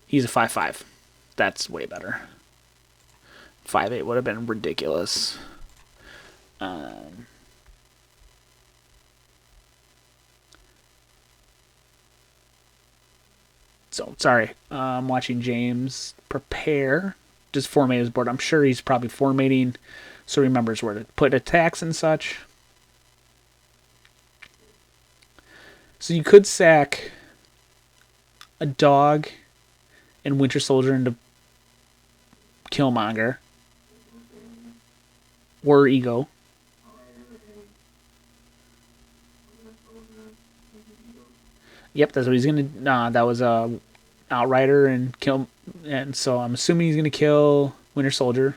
He's a 5'5". That's way better. 5'8" would have been ridiculous. So, sorry. I'm watching James prepare. Just formate his board. I'm sure he's probably formatting so he remembers where to put attacks and such. So you could sack a dog and Winter Soldier into Killmonger or Ego. Yep, that's what he's gonna. Nah, that was Outrider and kill, and so I'm assuming he's gonna kill Winter Soldier.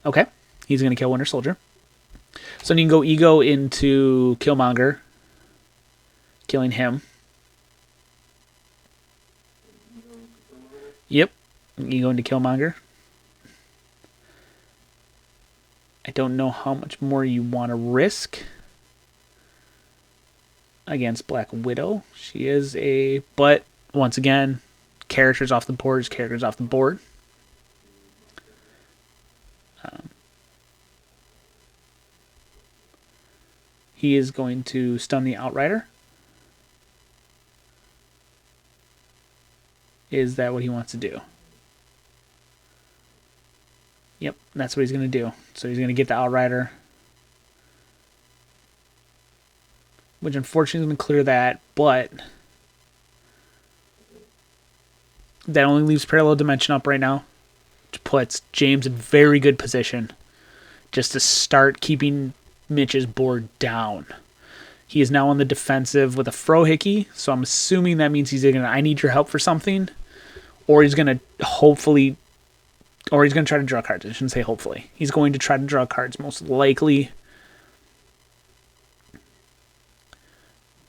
Okay, he's gonna kill Winter Soldier. So then you can go Ego into Killmonger, killing him. Yep, Ego into Killmonger. I don't know how much more you want to risk against Black Widow. She is a... But, once again, characters off the board is characters off the board. He is going to stun the Outrider. Is that what he wants to do? Yep, that's what he's going to do. So he's going to get the Outrider, which unfortunately is going to clear that, but that only leaves Parallel Dimension up right now, which puts James in very good position just to start keeping Mitch's board down. He is now on the defensive with a Frohickey, so I'm assuming that means he's either going to, I need your help for something, or he's going to hopefully, or he's going to try to draw cards. I shouldn't say hopefully. He's going to try to draw cards, most likely.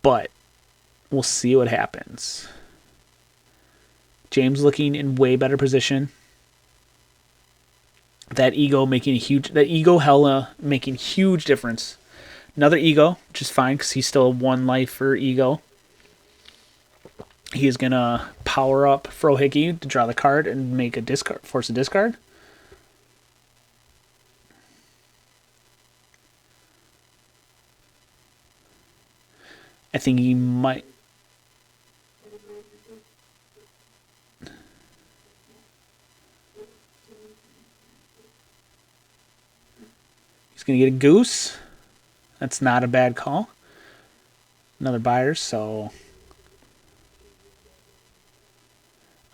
But we'll see what happens. James looking in way better position. That Ego Hella making huge difference. Another Ego, which is fine because he's still a 1 life for Ego. He is going to power up Frohickey to draw the card and make a discard, force a discard. I think he might... going to get a Goose. That's not a bad call. Another Buyers, so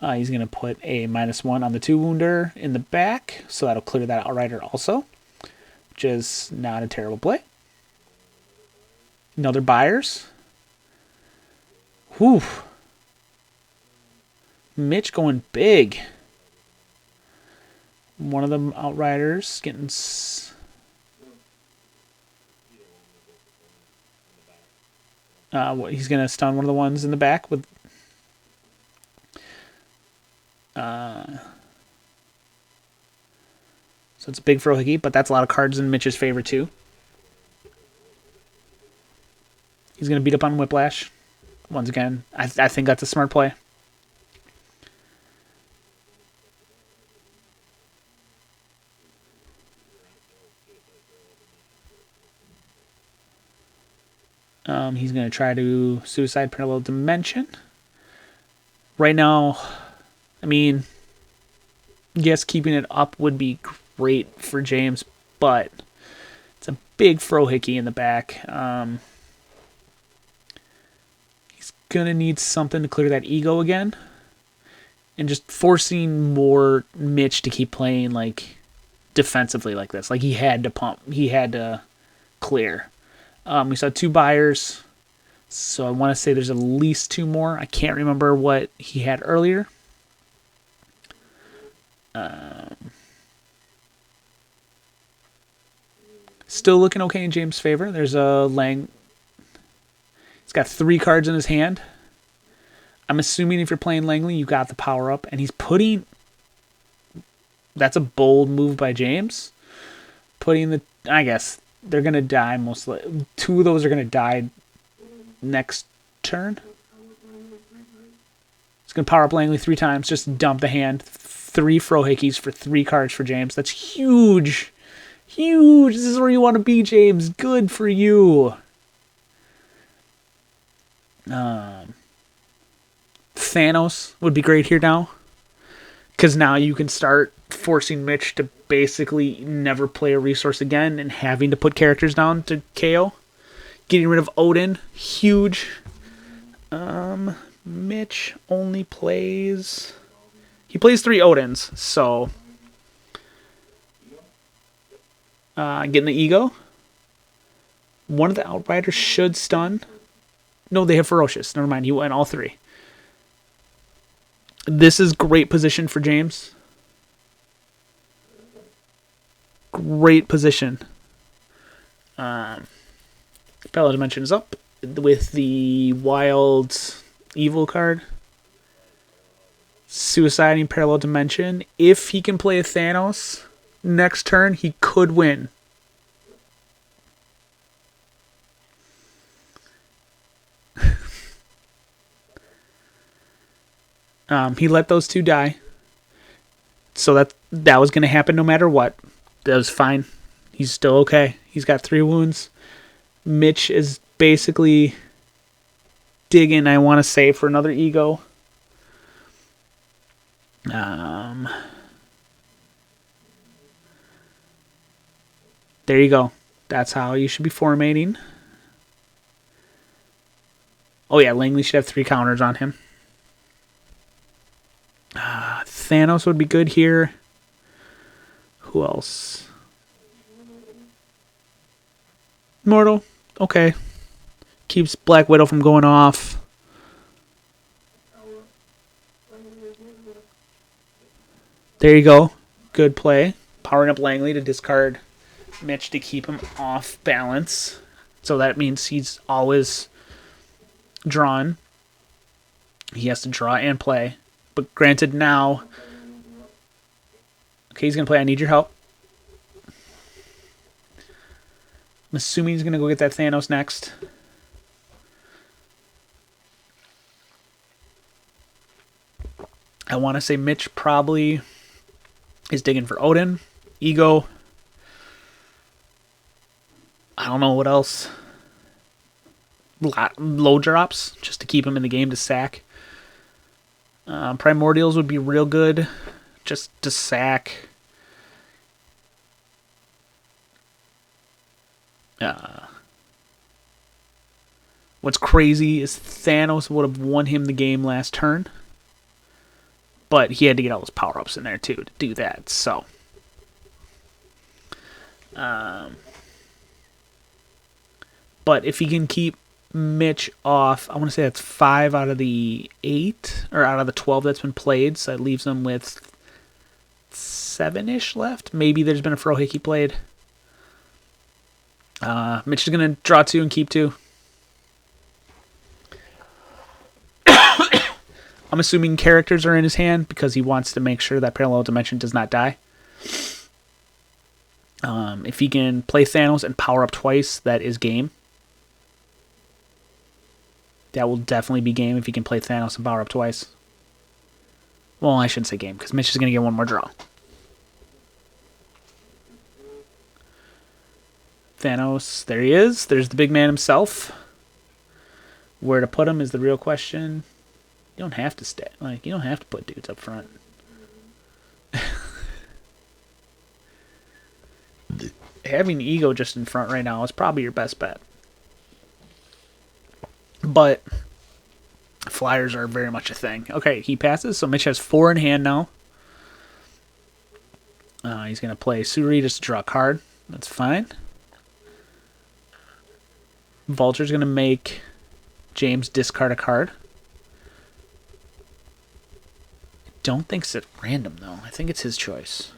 he's going to put a -1 on the 2-wounder in the back, so that'll clear that Outrider also, which is not a terrible play. Another Buyers. Whew. Mitch going big. One of them Outriders getting... he's going to stun one of the ones in the back with... so it's a big Frohickey, but that's a lot of cards in Mitch's favor too. He's going to beat up on Whiplash. Once again, I think that's a smart play. He's going to try to Suicide Parallel Dimension. Right now, I mean, yes, keeping it up would be great for James, but it's a big Frohickey in the back. He's going to need something to clear that ego again. And just forcing more Mitch to keep playing like defensively like this. Like he had to pump. He had to clear. We saw 2 Buyers. So I want to say there's at least 2 more. I can't remember what he had earlier. Still looking okay in James' favor. There's a Lang. He's got 3 cards in his hand. I'm assuming if you're playing Langley, you got the power up. And he's putting... That's a bold move by James. Putting the... I guess they're going to die most likely. 2 of those are going to die next turn. He's going to power up Langley 3 times. Just dump the hand. 3 Frohickeys for 3 cards for James. That's huge. Huge. This is where you want to be, James. Good for you. Thanos would be great here now. Because now you can start forcing Mitch to basically never play a resource again and having to put characters down to KO. Getting rid of Odin. Huge. Mitch only plays... He plays 3 Odins, so... getting the ego. One of the Outriders should stun. No, they have Ferocious. Never mind, he went all 3. This is great position for James. Great position. Parallel Dimension is up with the Wild Evil card. Suiciding Parallel Dimension. If he can play a Thanos next turn, he could win. He let those 2 die. So that was going to happen no matter what. That was fine. He's still okay. He's got 3 wounds. Mitch is basically digging, I want to say, for another ego. There you go. That's how you should be formatting. Oh yeah, Langley should have 3 counters on him. Thanos would be good here. Who else? Mortal. Okay. Keeps Black Widow from going off. There you go. Good play. Powering up Langley to discard Mitch to keep him off balance. So that means he's always drawn. He has to draw and play. But granted now... Okay, he's going to play I Need Your Help. I'm assuming he's going to go get that Thanos next. I want to say Mitch probably is digging for Odin. Ego. I don't know what else. Low drops, just to keep him in the game to sack. Primordials would be real good, just to sack. What's crazy is Thanos would have won him the game last turn, but he had to get all those power-ups in there too to do that. So, but if he can keep Mitch off, I want to say that's 5 out of the 8, or out of the 12 that's been played, so that leaves him with 7-ish left. Maybe there's been a Frohick he played. Mitch is going to draw 2 and keep 2. I'm assuming characters are in his hand because he wants to make sure that Parallel Dimension does not die. If he can play Thanos and power up twice, that is game. That will definitely be game if he can play Thanos and power up twice. Well, I shouldn't say game because Mitch is going to get one more draw. Thanos, there he is. There's the big man himself. Where to put him is the real question. You don't have to stay. Like, you don't have to put dudes up front. Having Ego just in front right now is probably your best bet. But flyers are very much a thing. Okay, he passes, so Mitch has 4 in hand now. He's going to play Suri just to draw a card. That's fine. Vulture's going to make James discard a card. Don't think it's at random, though. I think it's his choice.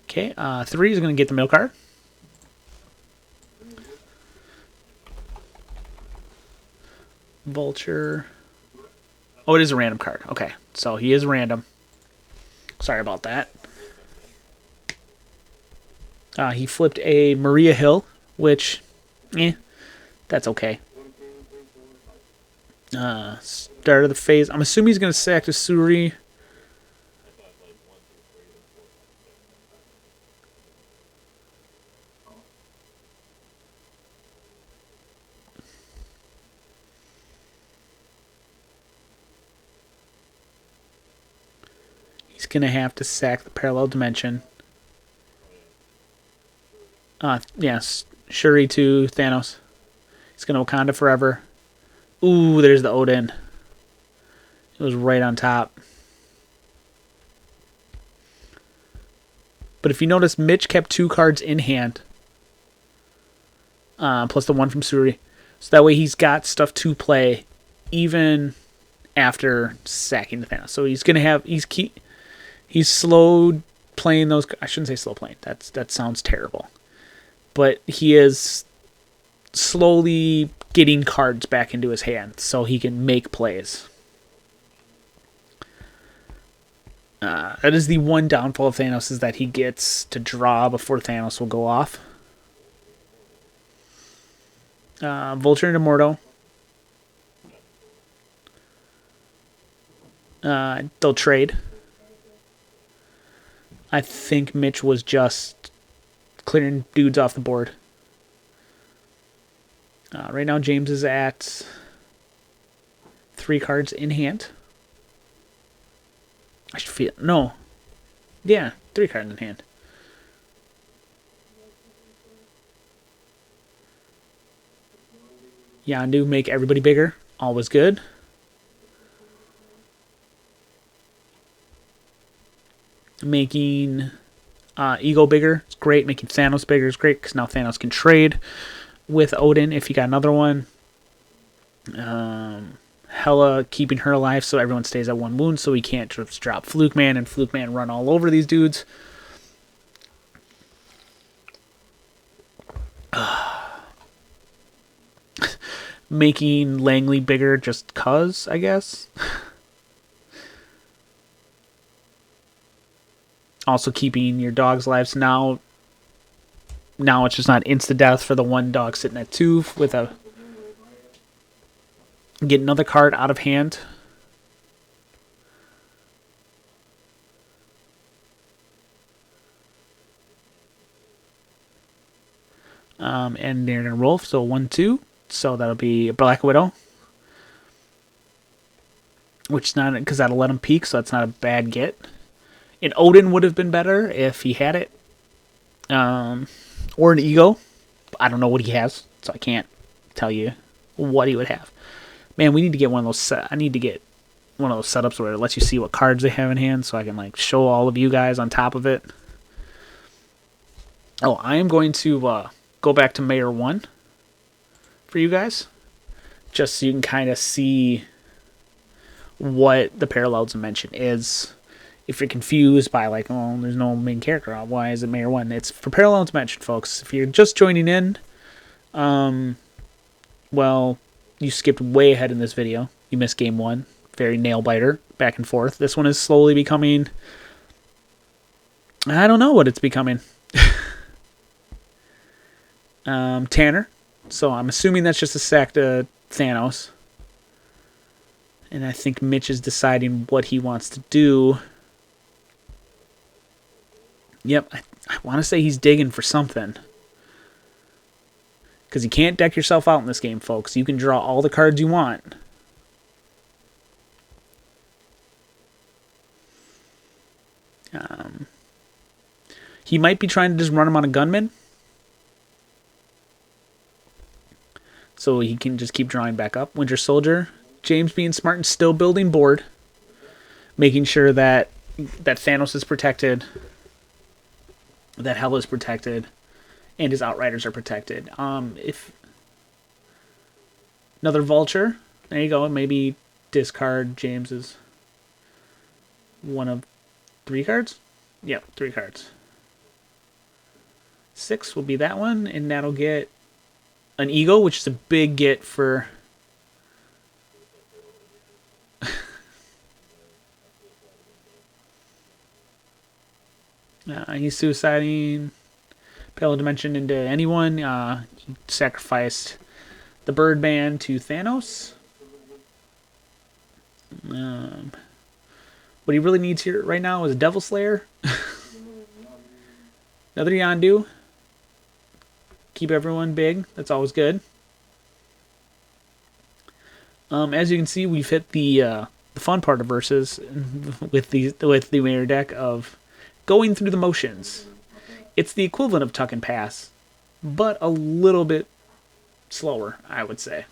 Okay, 3 is going to get the middle card. Vulture. Oh, it is a random card. Okay, so he is random. Sorry about that. He flipped a Maria Hill, which, that's okay. Start of the phase. I'm assuming he's going to sack to Suri. He's going to have to sack the Parallel Dimension. Yes, Shuri to Thanos. He's going to Wakanda forever. Ooh, there's the Odin. It was right on top. But if you notice, Mitch kept 2 cards in hand. Plus the 1 from Suri. So that way he's got stuff to play even after sacking the Thanos. So he's going to have... He's slow playing those... I shouldn't say slow playing. That sounds terrible. But he is slowly getting cards back into his hand so he can make plays. That is the one downfall of Thanos, is that he gets to draw before Thanos will go off. Vulture into Monroe. They'll trade. I think Mitch was just clearing dudes off the board. Right now, James is at 3 cards in hand. I should feel... No. Yeah, 3 cards in hand. Yandu, make everybody bigger. Always good. Making Ego bigger. It's great. Making Thanos bigger is great, because now Thanos can trade with Odin if you got another one. Hela keeping her alive so everyone stays at 1 wound, so we can't just drop Fluke Man and Fluke Man run all over these dudes. Making Langley bigger just cuz, I guess. Also keeping your dog's lives. Now it's just not insta-death for the 1 dog sitting at 2 with a... Get another card out of hand. And they're going to roll, so 1, 2. So that'll be a Black Widow. Which is not... Because that'll let him peek, so that's not a bad get. An Odin would have been better if he had it. Or an Ego. I don't know what he has, so I can't tell you what he would have. Man, we need to get one of those. I need to get one of those setups where it lets you see what cards they have in hand, so I can like show all of you guys on top of it. Oh, I am going to go back to Mayor 1 for you guys, just so you can kind of see what the Parallels Dimension is. If you're confused by like, oh, there's no main character, why is it Mayor 1? It's for Parallel Dimension, folks. If you're just joining in, well, you skipped way ahead in this video. You missed game 1. Very nail-biter, back and forth. This one is slowly becoming... I don't know what it's becoming. Tanner. So I'm assuming that's just a sack to Thanos. And I think Mitch is deciding what he wants to do. Yep, I want to say he's digging for something. Because you can't deck yourself out in this game, folks. You can draw all the cards you want. He might be trying to just run him on a gunman. So he can just keep drawing back up. Winter Soldier. James being smart and still building board. Making sure that Thanos is protected. That Hell is protected. And his Outriders are protected. If another Vulture. There you go. Maybe discard James's one of 3 cards? Yep, 3 cards. 6 will be that one, and that'll get an Ego, which is a big get for... he's suiciding Parallel Dimension into anyone. He sacrificed the Birdman to Thanos. What he really needs here right now is a Devil Slayer. Another Yondu. Keep everyone big. That's always good. As you can see, we've hit the fun part of versus with the Mayor deck of going through the motions. It's the equivalent of Tuck and Pass, but a little bit slower, I would say.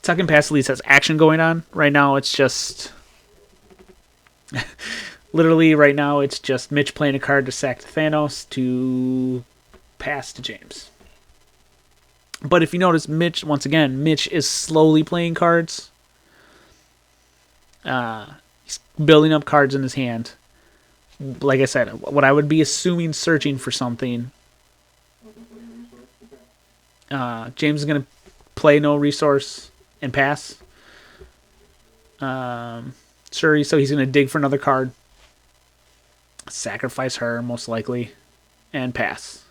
Tuck and Pass at least has action going on. Right now, it's just... literally, right now, it's just Mitch playing a card to sack to Thanos to pass to James. But if you notice, Mitch, once again, Mitch is slowly playing cards. He's building up cards in his hand. Like I said, what I would be assuming searching for something. James is going to play no resource and pass. Sure, so he's going to dig for another card. Sacrifice her, most likely. And pass.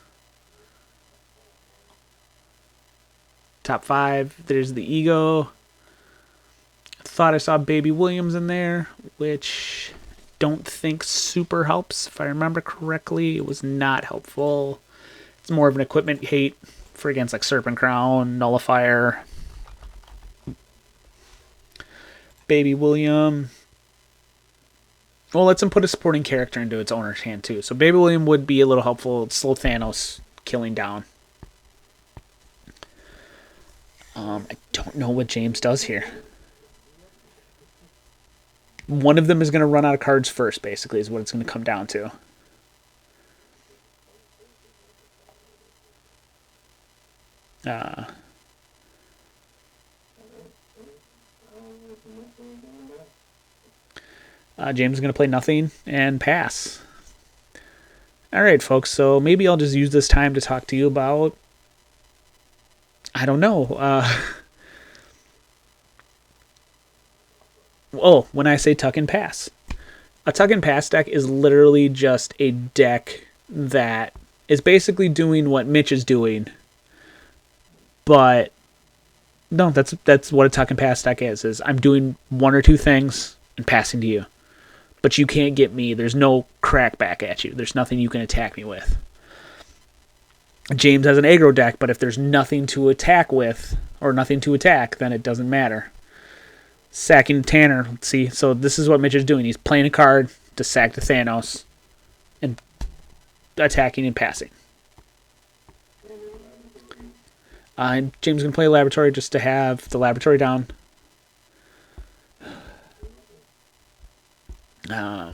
Top 5. There's the Ego. Thought I saw Baby Williams in there, which don't think super helps. If I remember correctly, it was not helpful. It's more of an equipment hate for against like Serpent Crown, Nullifier. Baby William. Well, let's him put a supporting character into its owner's hand too. So Baby William would be a little helpful. It'd slow Thanos killing down. I don't know what James does here. One of them is going to run out of cards first, basically, is what it's going to come down to. James is going to play nothing and pass. All right, folks, so maybe I'll just use this time to talk to you about, I don't know. When I say tuck and pass. A tuck and pass deck is literally just a deck that is basically doing what Mitch is doing. But no, that's what a tuck and pass deck is I'm doing 1 or 2 things and passing to you. But you can't get me. There's no crack back at you. There's nothing you can attack me with. James has an aggro deck, but if there's nothing to attack with, or nothing to attack, then it doesn't matter. Sacking Tanner, see, so this is what Mitch is doing. He's playing a card to sack the Thanos and attacking and passing. James is going to play Laboratory just to have the Laboratory down. I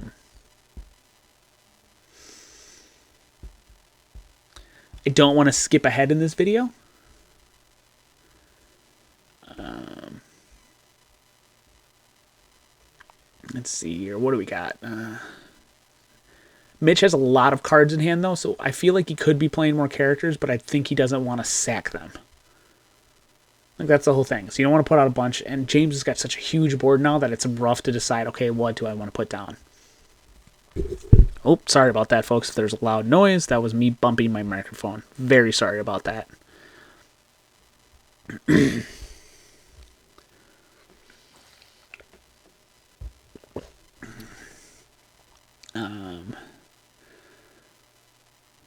don't want to skip ahead in this video. Let's see here. What do we got? Mitch has a lot of cards in hand, though, so I feel like he could be playing more characters, but I think he doesn't want to sack them. Like, that's the whole thing. So you don't want to put out a bunch, and James has got such a huge board now that it's rough to decide, okay, what do I want to put down? Oh, sorry about that, folks. If there's a loud noise, that was me bumping my microphone. Very sorry about that.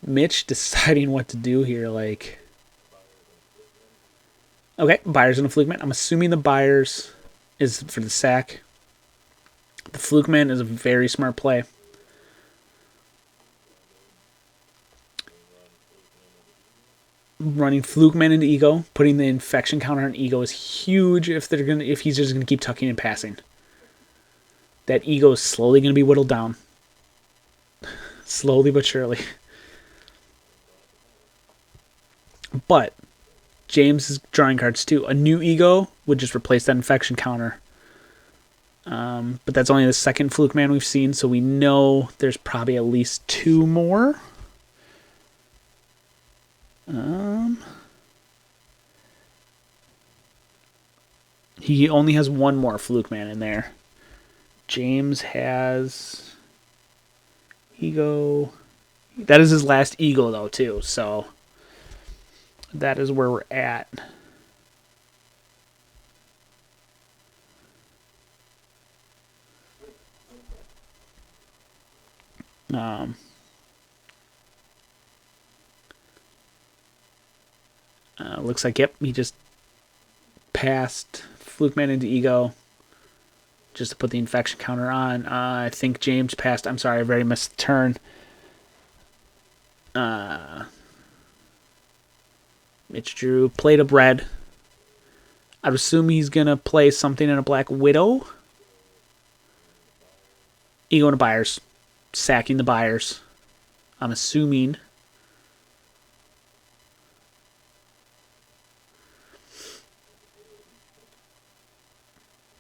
Mitch deciding what to do here, like... Okay, Buyers and a Fluke Man. I'm assuming the Buyers is for the sack. The Fluke Man is a very smart play. Running Fluke Man into Ego, putting the infection counter on Ego is huge if he's just gonna keep tucking and passing. That Ego is slowly gonna be whittled down. Slowly but surely. But James is drawing cards too. A new Ego would just replace that infection counter. But that's only the second Fluke Man we've seen, so we know there's probably at least two more. He only has one more Fluke Man in there. James has Ego. That is his last Ego, though, too, so that is where we're at. Looks like, yep, he just passed Fluke Man into Ego just to put the infection counter on. I think James passed. I'm sorry, I very missed the turn. Mitch drew Plate of Red. I'd assume he's going to play something in a Black Widow. Ego into Buyers. Sacking the Buyers. I'm assuming.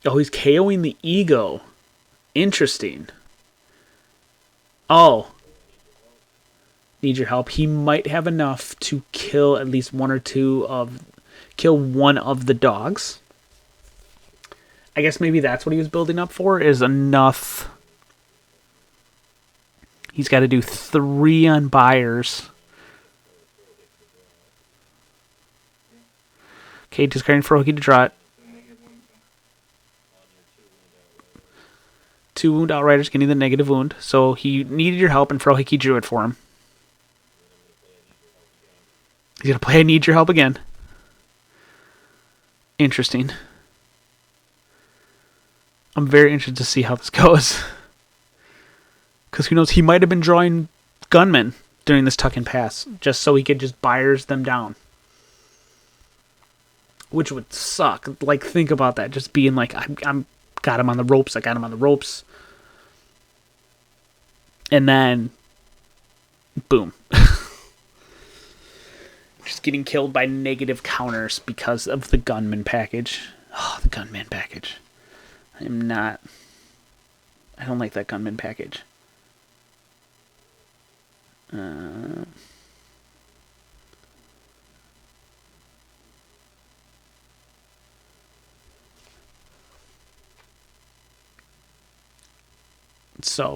Oh, he's KOing the Ego. Interesting. Oh. Need your help. He might have enough to kill at least one of the dogs. I guess maybe that's what he was building up for, is enough. He's got to do 3 on Buyers. Okay, discarding for Hookie to draw it. 2 wound Outriders getting the negative wound. So he needed your help, and Frohickey drew it for him. He's going to play I Need Your Help again. Interesting. I'm very interested to see how this goes. Because who knows, he might have been drawing gunmen during this tuck and pass, just so he could just Buyers them down. Which would suck. Like, think about that. Just being like, I'm got him on the ropes. I got him on the ropes. And then, boom. Just getting killed by negative counters because of the gunman package. Oh, the gunman package. I don't like that gunman package. So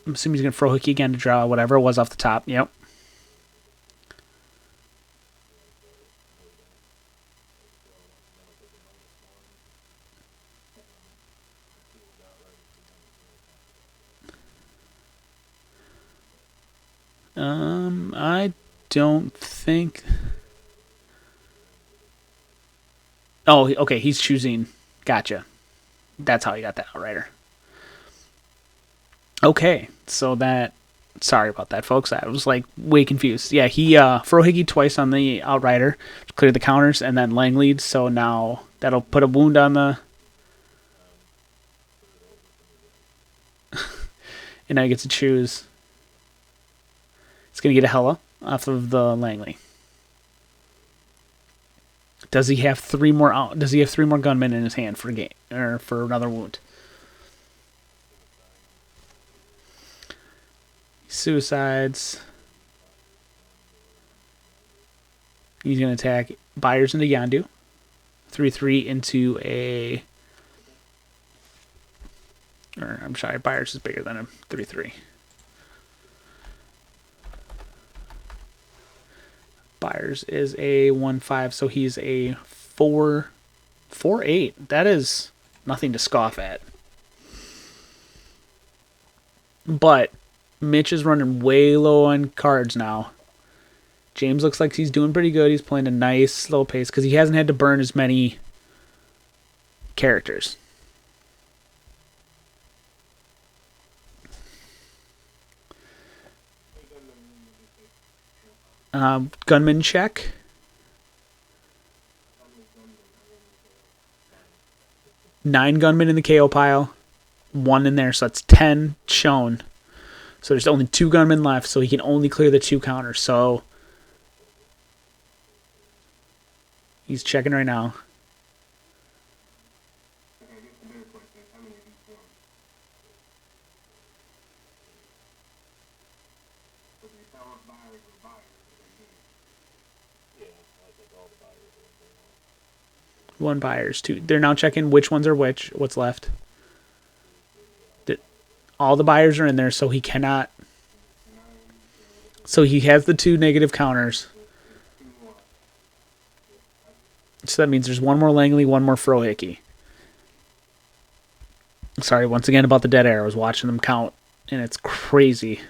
I'm assuming he's going to throw Hookie again to draw whatever it was off the top. Yep. I don't think... Oh, okay, he's choosing... Gotcha. That's how he got that Outrider. Okay, so that... Sorry about that, folks. I was like way confused. Yeah, he Frohiggy twice on the Outrider, cleared the counters, and then Lang leads. So now that'll put a wound on the... And now he gets to choose. It's going to get a Hella off of the Langley. Does he have three more out? Does he have three more gunmen in his hand for a game or for another wound? Suicides. He's going to attack Buyers into Yandu. 3/3 into a... Or, I'm sorry, Buyers is bigger than him. 3/3. Buyers is a 1/5, so he's a 4/8. That is nothing to scoff at. But Mitch is running way low on cards now. James looks like he's doing pretty good. He's playing a nice slow pace because he hasn't had to burn as many characters. Gunman check. Nine gunmen in the KO pile. One in there, so that's 10 shown. So there's only 2 gunmen left, so he can only clear the 2 counters. So he's checking right now. One Buyers, 2. They're now checking which ones are which, what's left. All the Buyers are in there, so he cannot... So he has the 2 negative counters. So that means there's one more Langley, one more Frohickey. Sorry, once again about the dead air. I was watching them count, and it's crazy.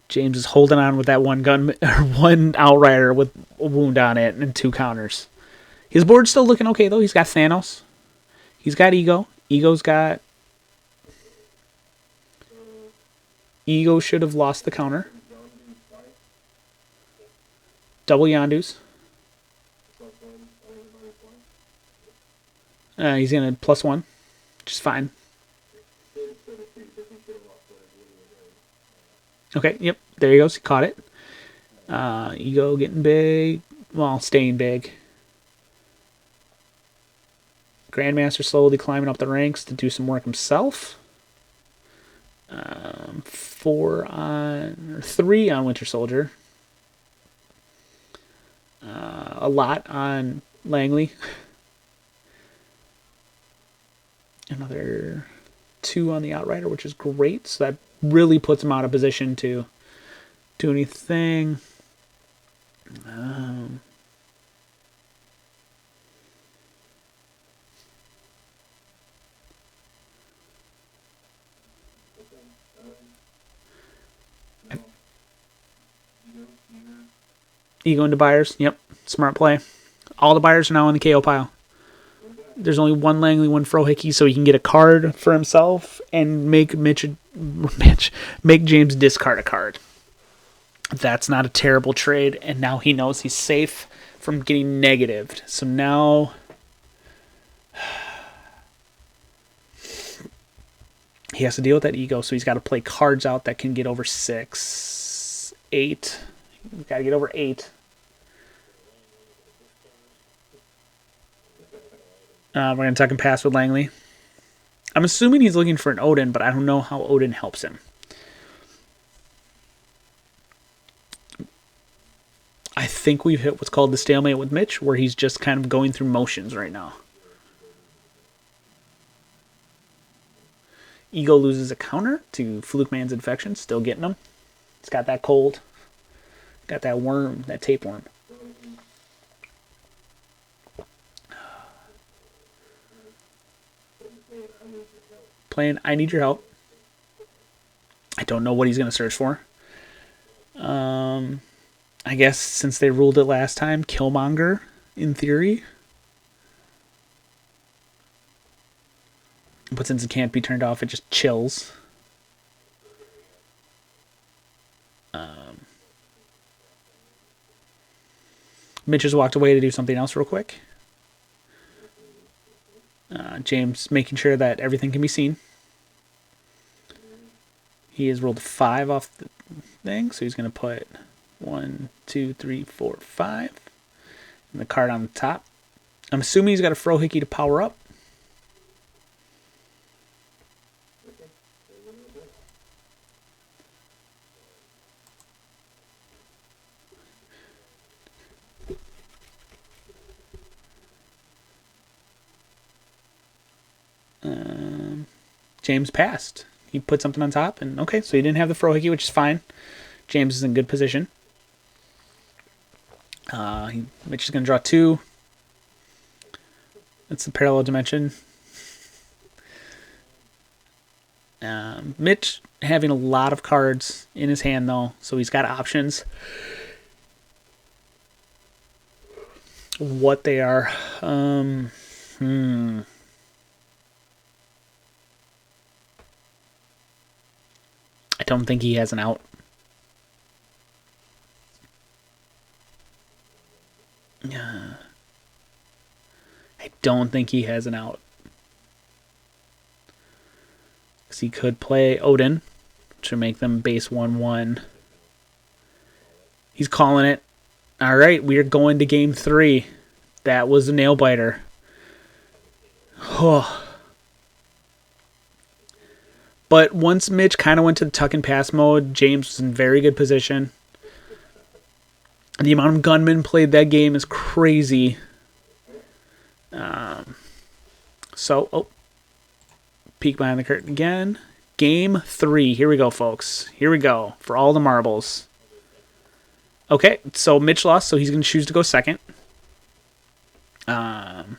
James is holding on with that one gun, or one Outrider with a wound on it and 2 counters. His board's still looking okay, though. He's got Thanos. He's got Ego. Ego's got... Ego should have lost the counter. Double Yondus. He's going to +1, which is fine. Okay, yep, there he goes. He caught it. Ego getting big. Well, staying big. Grandmaster slowly climbing up the ranks to do some work himself. 3 on Winter Soldier. A lot on Langley. Another 2 on the Outrider, which is great. So that really puts him out of position to do anything. Ego into Buyers. Yep. Smart play. All the Buyers are now in the KO pile. There's only one Langley, one Frohickey, so he can get a card for himself and make make James discard a card. That's not a terrible trade, and now he knows he's safe from getting negatived. So now he has to deal with that Ego, so he's got to play cards out that can get over 6, 8. He's got to get over 8. We're going to tuck and pass with Langley. I'm assuming he's looking for an Odin, but I don't know how Odin helps him. I think we've hit what's called the stalemate with Mitch, where he's just kind of going through motions right now. Ego loses a counter to Fluke Man's Infection, still getting him. It's got that cold. Got that worm, that tapeworm. Playing I Need Your Help. I don't know what he's going to search for. I guess since they ruled it last time, Killmonger, in theory. But since it can't be turned off, it just chills. Mitch has walked away to do something else real quick. James making sure that everything can be seen. He has rolled 5 off the thing, so he's going to put 1, 2, 3, 4, 5. And the card on the top. I'm assuming he's got a Frohickey to power up. James passed. He put something on top, and okay, so he didn't have the Frohickey, which is fine. James is in good position. Mitch is going to draw 2. That's the parallel dimension. Mitch having a lot of cards in his hand, though, so he's got options. What they are. I don't think he has an out. I don't think he has an out. Because he could play Odin to make them base 1/1. He's calling it. All right, we are going to game 3. That was a nail biter. But once Mitch kind of went to the tuck and pass mode, James was in very good position. The amount of gunmen played that game is crazy. Peek behind the curtain again. Game 3. Here we go, folks. Here we go for all the marbles. Okay, so Mitch lost, so he's going to choose to go second. Let's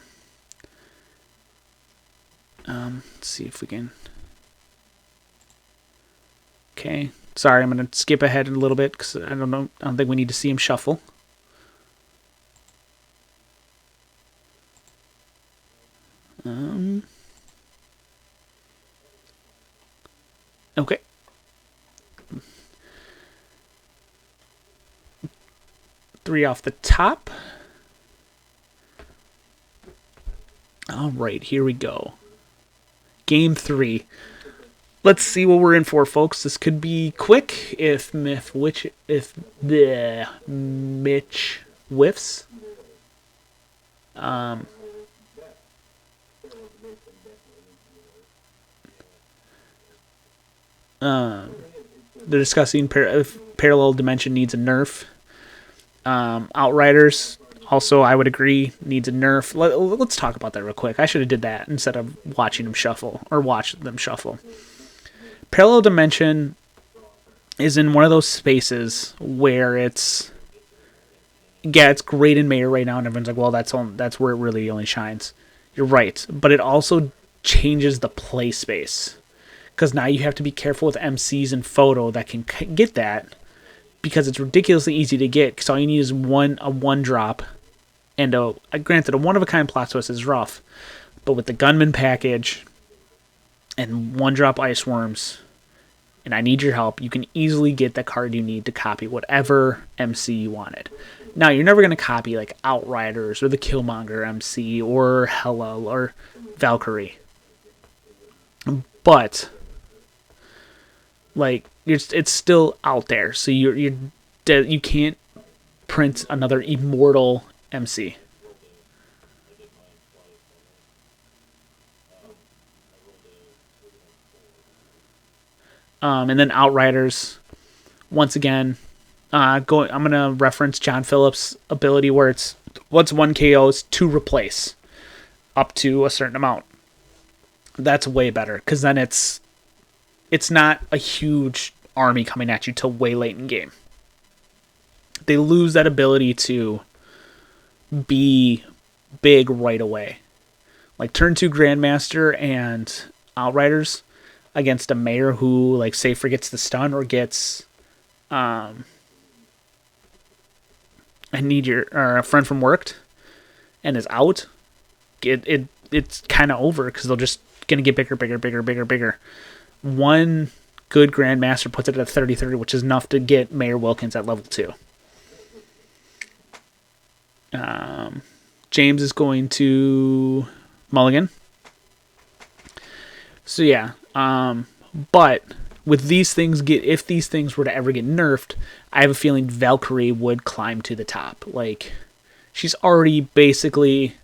see if we can... Okay, sorry, I'm going to skip ahead a little bit because I don't think we need to see him shuffle. Okay. Three off the top. All right, here we go. Game 3. Let's see what we're in for, folks. This could be quick if Mitch whiffs. They're discussing parallel dimension needs a nerf. Outriders, also, I would agree, needs a nerf. Let's talk about that real quick. I should have did that instead of watching them shuffle, or watch them shuffle. Parallel dimension is in one of those spaces where it's great in Mayor right now, and everyone's like, well, that's where it really only shines. You're right, but it also changes the play space. Because now you have to be careful with MCs and photo that can get that, because it's ridiculously easy to get. Because all you need is a one drop, and granted, a one-of-a-kind plot twist is rough, but with the gunman package and one-drop ice worms, and I need your help, you can easily get the card you need to copy whatever MC you wanted. Now, you're never going to copy like Outriders or the Killmonger MC or Hela or Valkyrie, but like it's still out there, so you can't print another immortal MC. And then Outriders, once again, I'm gonna reference John Phillips' ability where it's once one KOs to replace up to a certain amount. That's way better, because then it's not a huge army coming at you till way late in game. They lose that ability to be big right away. Like turn 2 Grandmaster and Outriders against a Mayor who, like, say forgets the stun or gets I need your or a friend from work and is out. it's kind of over because they're just going to get bigger, bigger, bigger, bigger, bigger. One good Grandmaster puts it at 30-30, which is enough to get Mayor Wilkins at level 2. James is going to Mulligan. So yeah, but with these things, if these things were to ever get nerfed, I have a feeling Valkyrie would climb to the top. Like, she's already basically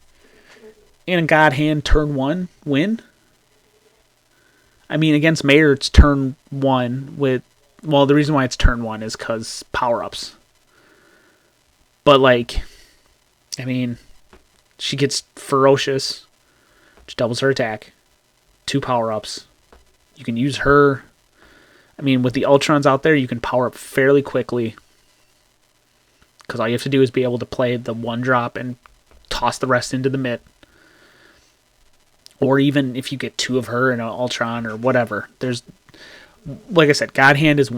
in a God Hand turn 1 win. I mean, against Mayor, it's turn 1 with... Well, the reason why it's turn 1 is because power-ups. But, like, I mean, she gets Ferocious, which doubles her attack. 2 power-ups. You can use her. I mean, with the Ultrons out there, you can power up fairly quickly. Because all you have to do is be able to play the 1-drop and toss the rest into the mitt. Or even if you get 2 of her in an Ultron or whatever. There's, like I said, God Hand is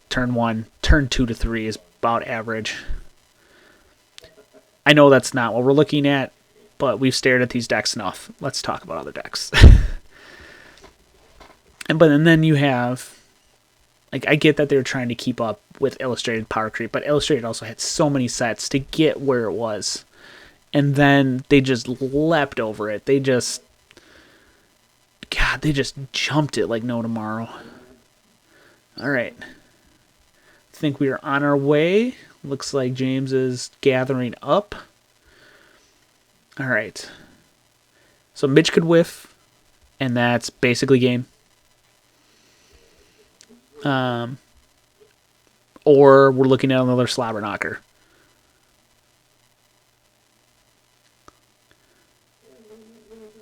turn 1. Turn 2 to 3 is about average. I know that's not what we're looking at, but we've stared at these decks enough. Let's talk about other decks. And then you have, like, I get that they're trying to keep up with Illustrated Power Creep, but Illustrated also had so many sets to get where it was. And then they just leapt over it. They just jumped it like no tomorrow. All right. I think we are on our way. Looks like James is gathering up. All right. So Mitch could whiff, and that's basically game. Or we're looking at another slobber knocker.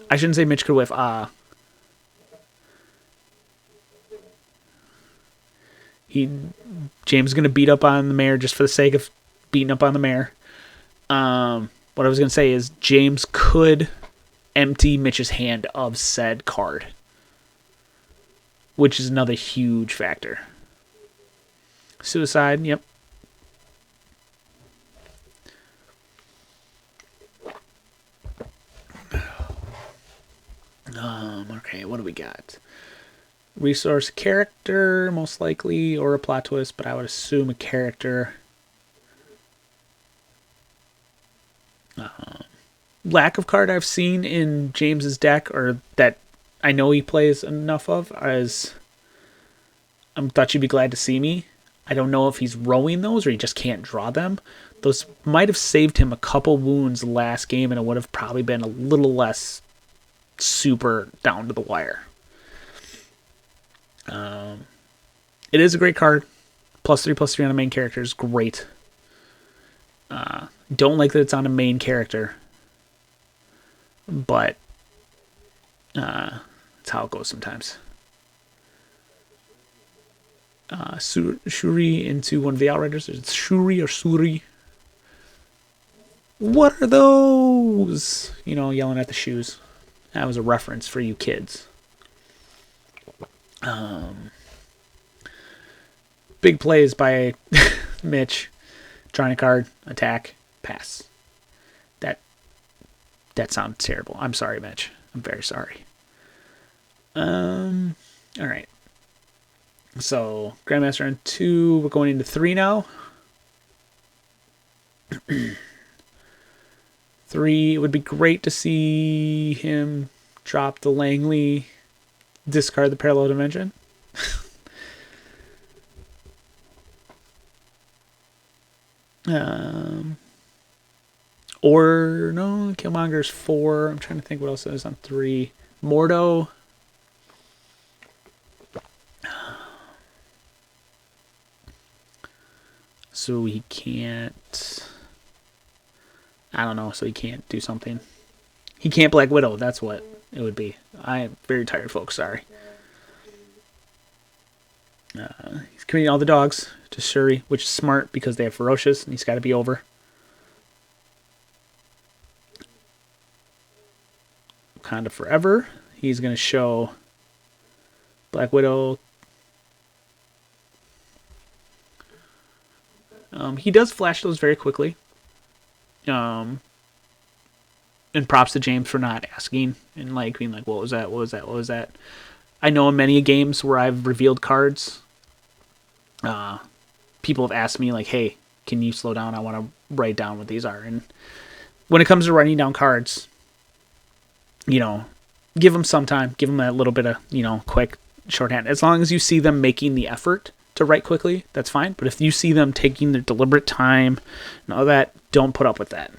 I shouldn't say Mitch could whiff. James is going to beat up on the mayor just for the sake of beating up on the mayor. What I was going to say is James could empty Mitch's hand of said card, which is another huge factor. Suicide, yep. Okay, what do we got? Resource character, most likely, or a plot twist, but I would assume a character. Lack of card I've seen in James's deck, or that I know he plays enough of, is Thought You'd Be Glad to See Me. I don't know if he's rowing those or he just can't draw them. Those might have saved him a couple wounds last game, and it would have probably been a little less super down to the wire. It is a great card. +3/+3 on a main character is great. Don't like that it's on a main character, but it's how it goes sometimes. Shuri into one of the Outriders. It's Shuri or Suri. What are those? You know, yelling at the shoes. That was a reference for you kids. Big plays by Mitch. Drawing a card, attack, pass. That sounds terrible. I'm sorry, Mitch. I'm very sorry. Alright. So, Grandmaster on 2. We're going into 3 now. 3. It would be great to see him drop the Langley, discard the Parallel Dimension. Or, no, Killmonger's 4. I'm trying to think what else is on 3. Mordo. So he can't... I don't know, so he can't do something. He can't Black Widow, that's what it would be. I am very tired, folks, sorry. He's committing all the dogs to Shuri, which is smart because they have Ferocious, and he's got to be over. Wakanda Forever. He's going to show Black Widow. He does flash those very quickly. And props to James for not asking and like being like, what was that? What was that? What was that? I know in many games where I've revealed cards, people have asked me like, hey, can you slow down? I want to write down what these are. And when it comes to writing down cards, give them some time. Give them that little bit of, quick shorthand. As long as you see them making the effort to write quickly, that's fine. But if you see them taking their deliberate time and all that, don't put up with that.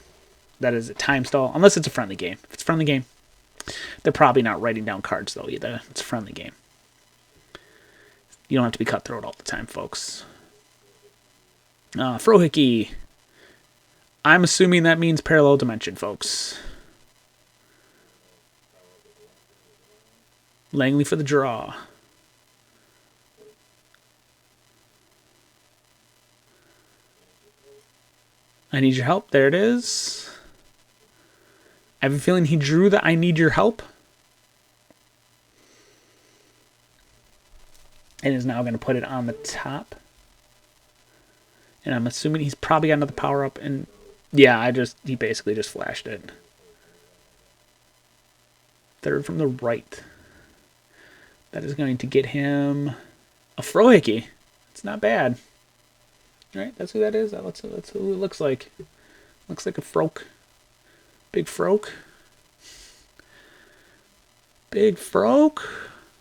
That is a time stall, unless it's a friendly game. If it's a friendly game, they're probably not writing down cards, though, either. It's a friendly game. You don't have to be cutthroat all the time, folks. Frohickey. I'm assuming that means parallel dimension, folks. Langley for the draw. I need your help. There it is. I have a feeling he drew the I need your help. And is now going to put it on the top. And I'm assuming he's probably got another power up. And yeah, he basically just flashed it. Third from the right. That is going to get him a Frohickey. It's not bad. All right, that's who that is. That's who it looks like. Looks like a Froak. Big Froak. Big Froak.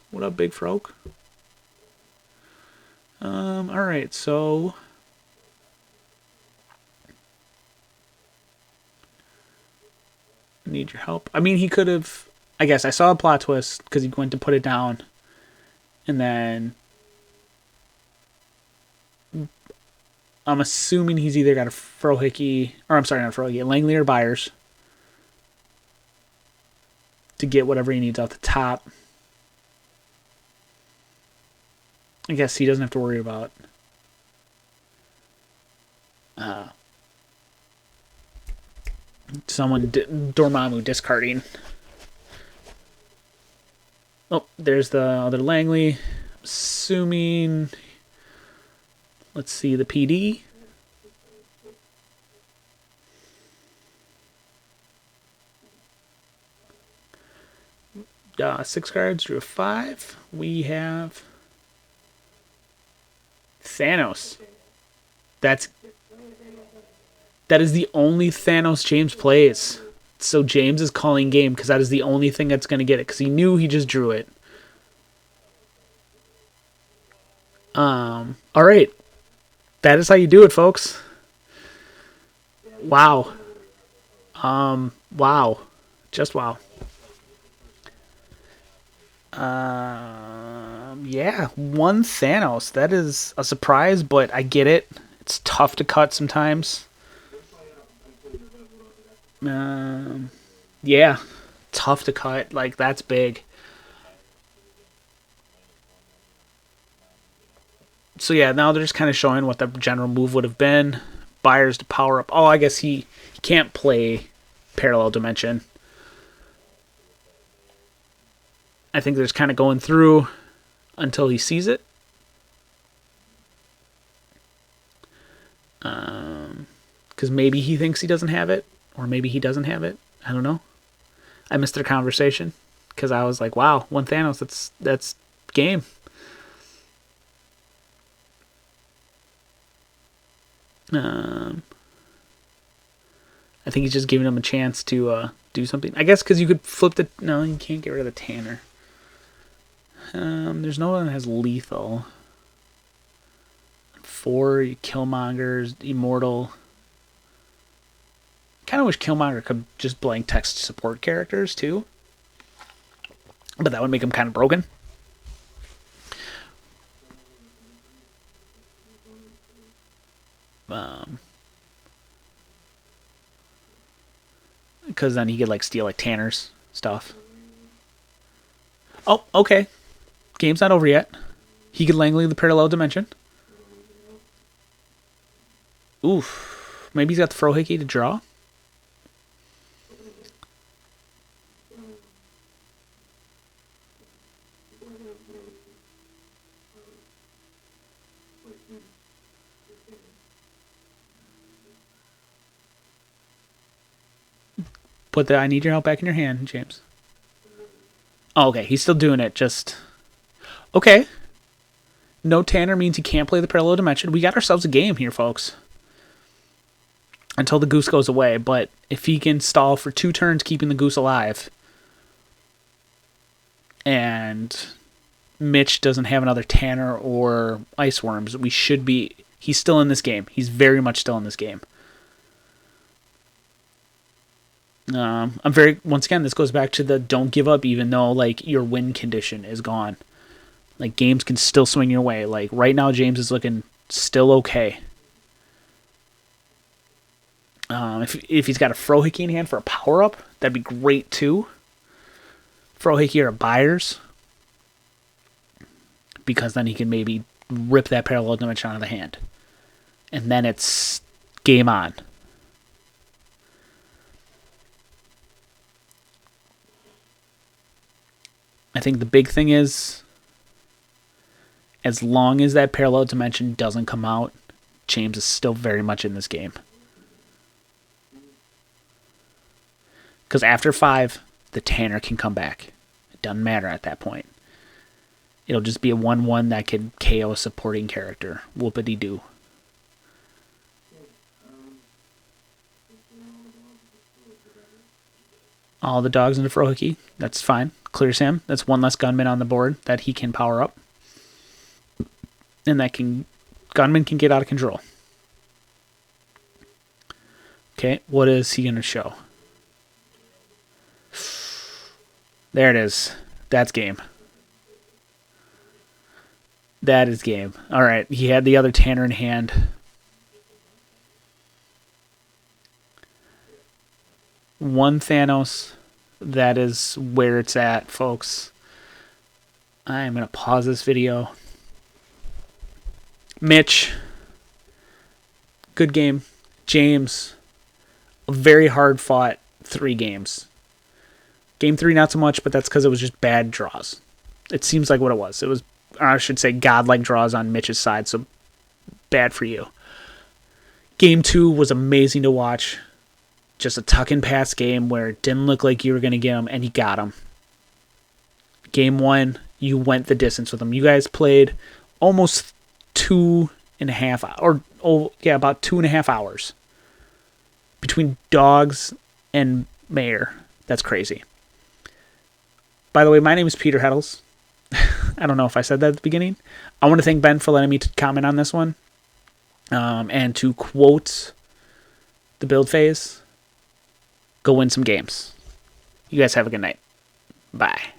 What up, Big Froak? All right, so I need your help. I mean, he could have. I guess I saw a plot twist because he went to put it down, and then I'm assuming he's either got a Frohickey, or I'm sorry, not a Frohickey, a Langley or Byers to get whatever he needs off the top. I guess he doesn't have to worry about Dormammu discarding. Oh, there's the other Langley. Assuming, let's see, the PD. Six cards, drew a 5. We have Thanos. That is the only Thanos James plays. So James is calling game because that is the only thing that's going to get it because he knew he just drew it. All right. That is how you do it, folks. Wow. Wow. Just wow. Yeah, one Thanos. That is a surprise, but I get it. It's tough to cut sometimes. Yeah, tough to cut. Like, that's big. So yeah, now they're just kind of showing what the general move would have been. Byers to power up. Oh, I guess he can't play Parallel Dimension. I think they're just kind of going through until he sees it. Because maybe he thinks he doesn't have it, or maybe he doesn't have it. I don't know. I missed their conversation because I was like, "Wow, one Thanos. That's game." I think he's just giving him a chance to do something. I guess because you could flip the. No, you can't get rid of the Tanner. There's no one that has lethal. 4 Killmonger's Immortal. Kind of wish Killmonger could just blank text support characters too, but that would make him kind of broken. Because then he could like steal like Tanner's stuff. Oh, okay. Game's not over yet. He could Langley the Parallel Dimension. Oof. Maybe he's got the Frohickey to draw. Put the I need your help back in your hand, James. Oh, okay, he's still doing it. Just okay. No Tanner means he can't play the parallel dimension. We got ourselves a game here, folks. Until the goose goes away, but if he can stall for 2 turns, keeping the goose alive, and Mitch doesn't have another Tanner or Ice Worms, we should be... He's still in this game. He's very much still in this game. Once again, this goes back to the don't give up even though, like, your win condition is gone. Like, games can still swing your way. Like, right now, James is looking still okay. If he's got a Frohickey in hand for a power-up, that'd be great, too. Frohickey or Buyers. Because then he can maybe rip that parallel dimension out of the hand. And then it's game on. I think the big thing is, as long as that parallel dimension doesn't come out, James is still very much in this game. Because after 5, the Tanner can come back. It doesn't matter at that point. It'll just be a 1/1 that can KO a supporting character. Whoopity-doo. All the dogs into Frohickey. That's fine. Clears him. That's 1 less gunman on the board that he can power up. And that gunman can get out of control. Okay, what is he going to show? There it is. That's game. That is game. All right, he had the other Tanner in hand. One Thanos. That is where it's at, folks. I'm going to pause this video. Mitch. Good game. James. A very hard fought 3 games. Game 3, not so much, but that's because it was just bad draws. It seems like what it was. It was, I should say, godlike draws on Mitch's side, so bad for you. Game 2 was amazing to watch. Just a tuck and pass game where it didn't look like you were going to get him, and he got him. Game 1, you went the distance with him. You guys played almost 2.5 hours, about 2.5 hours between dogs and Mayor. That's crazy. By the way, my name is Peter Heddles. I don't know if I said that at the beginning. I want to thank Ben for letting me comment on this one. And to quote the build phase, go win some games. You guys have a good night. Bye.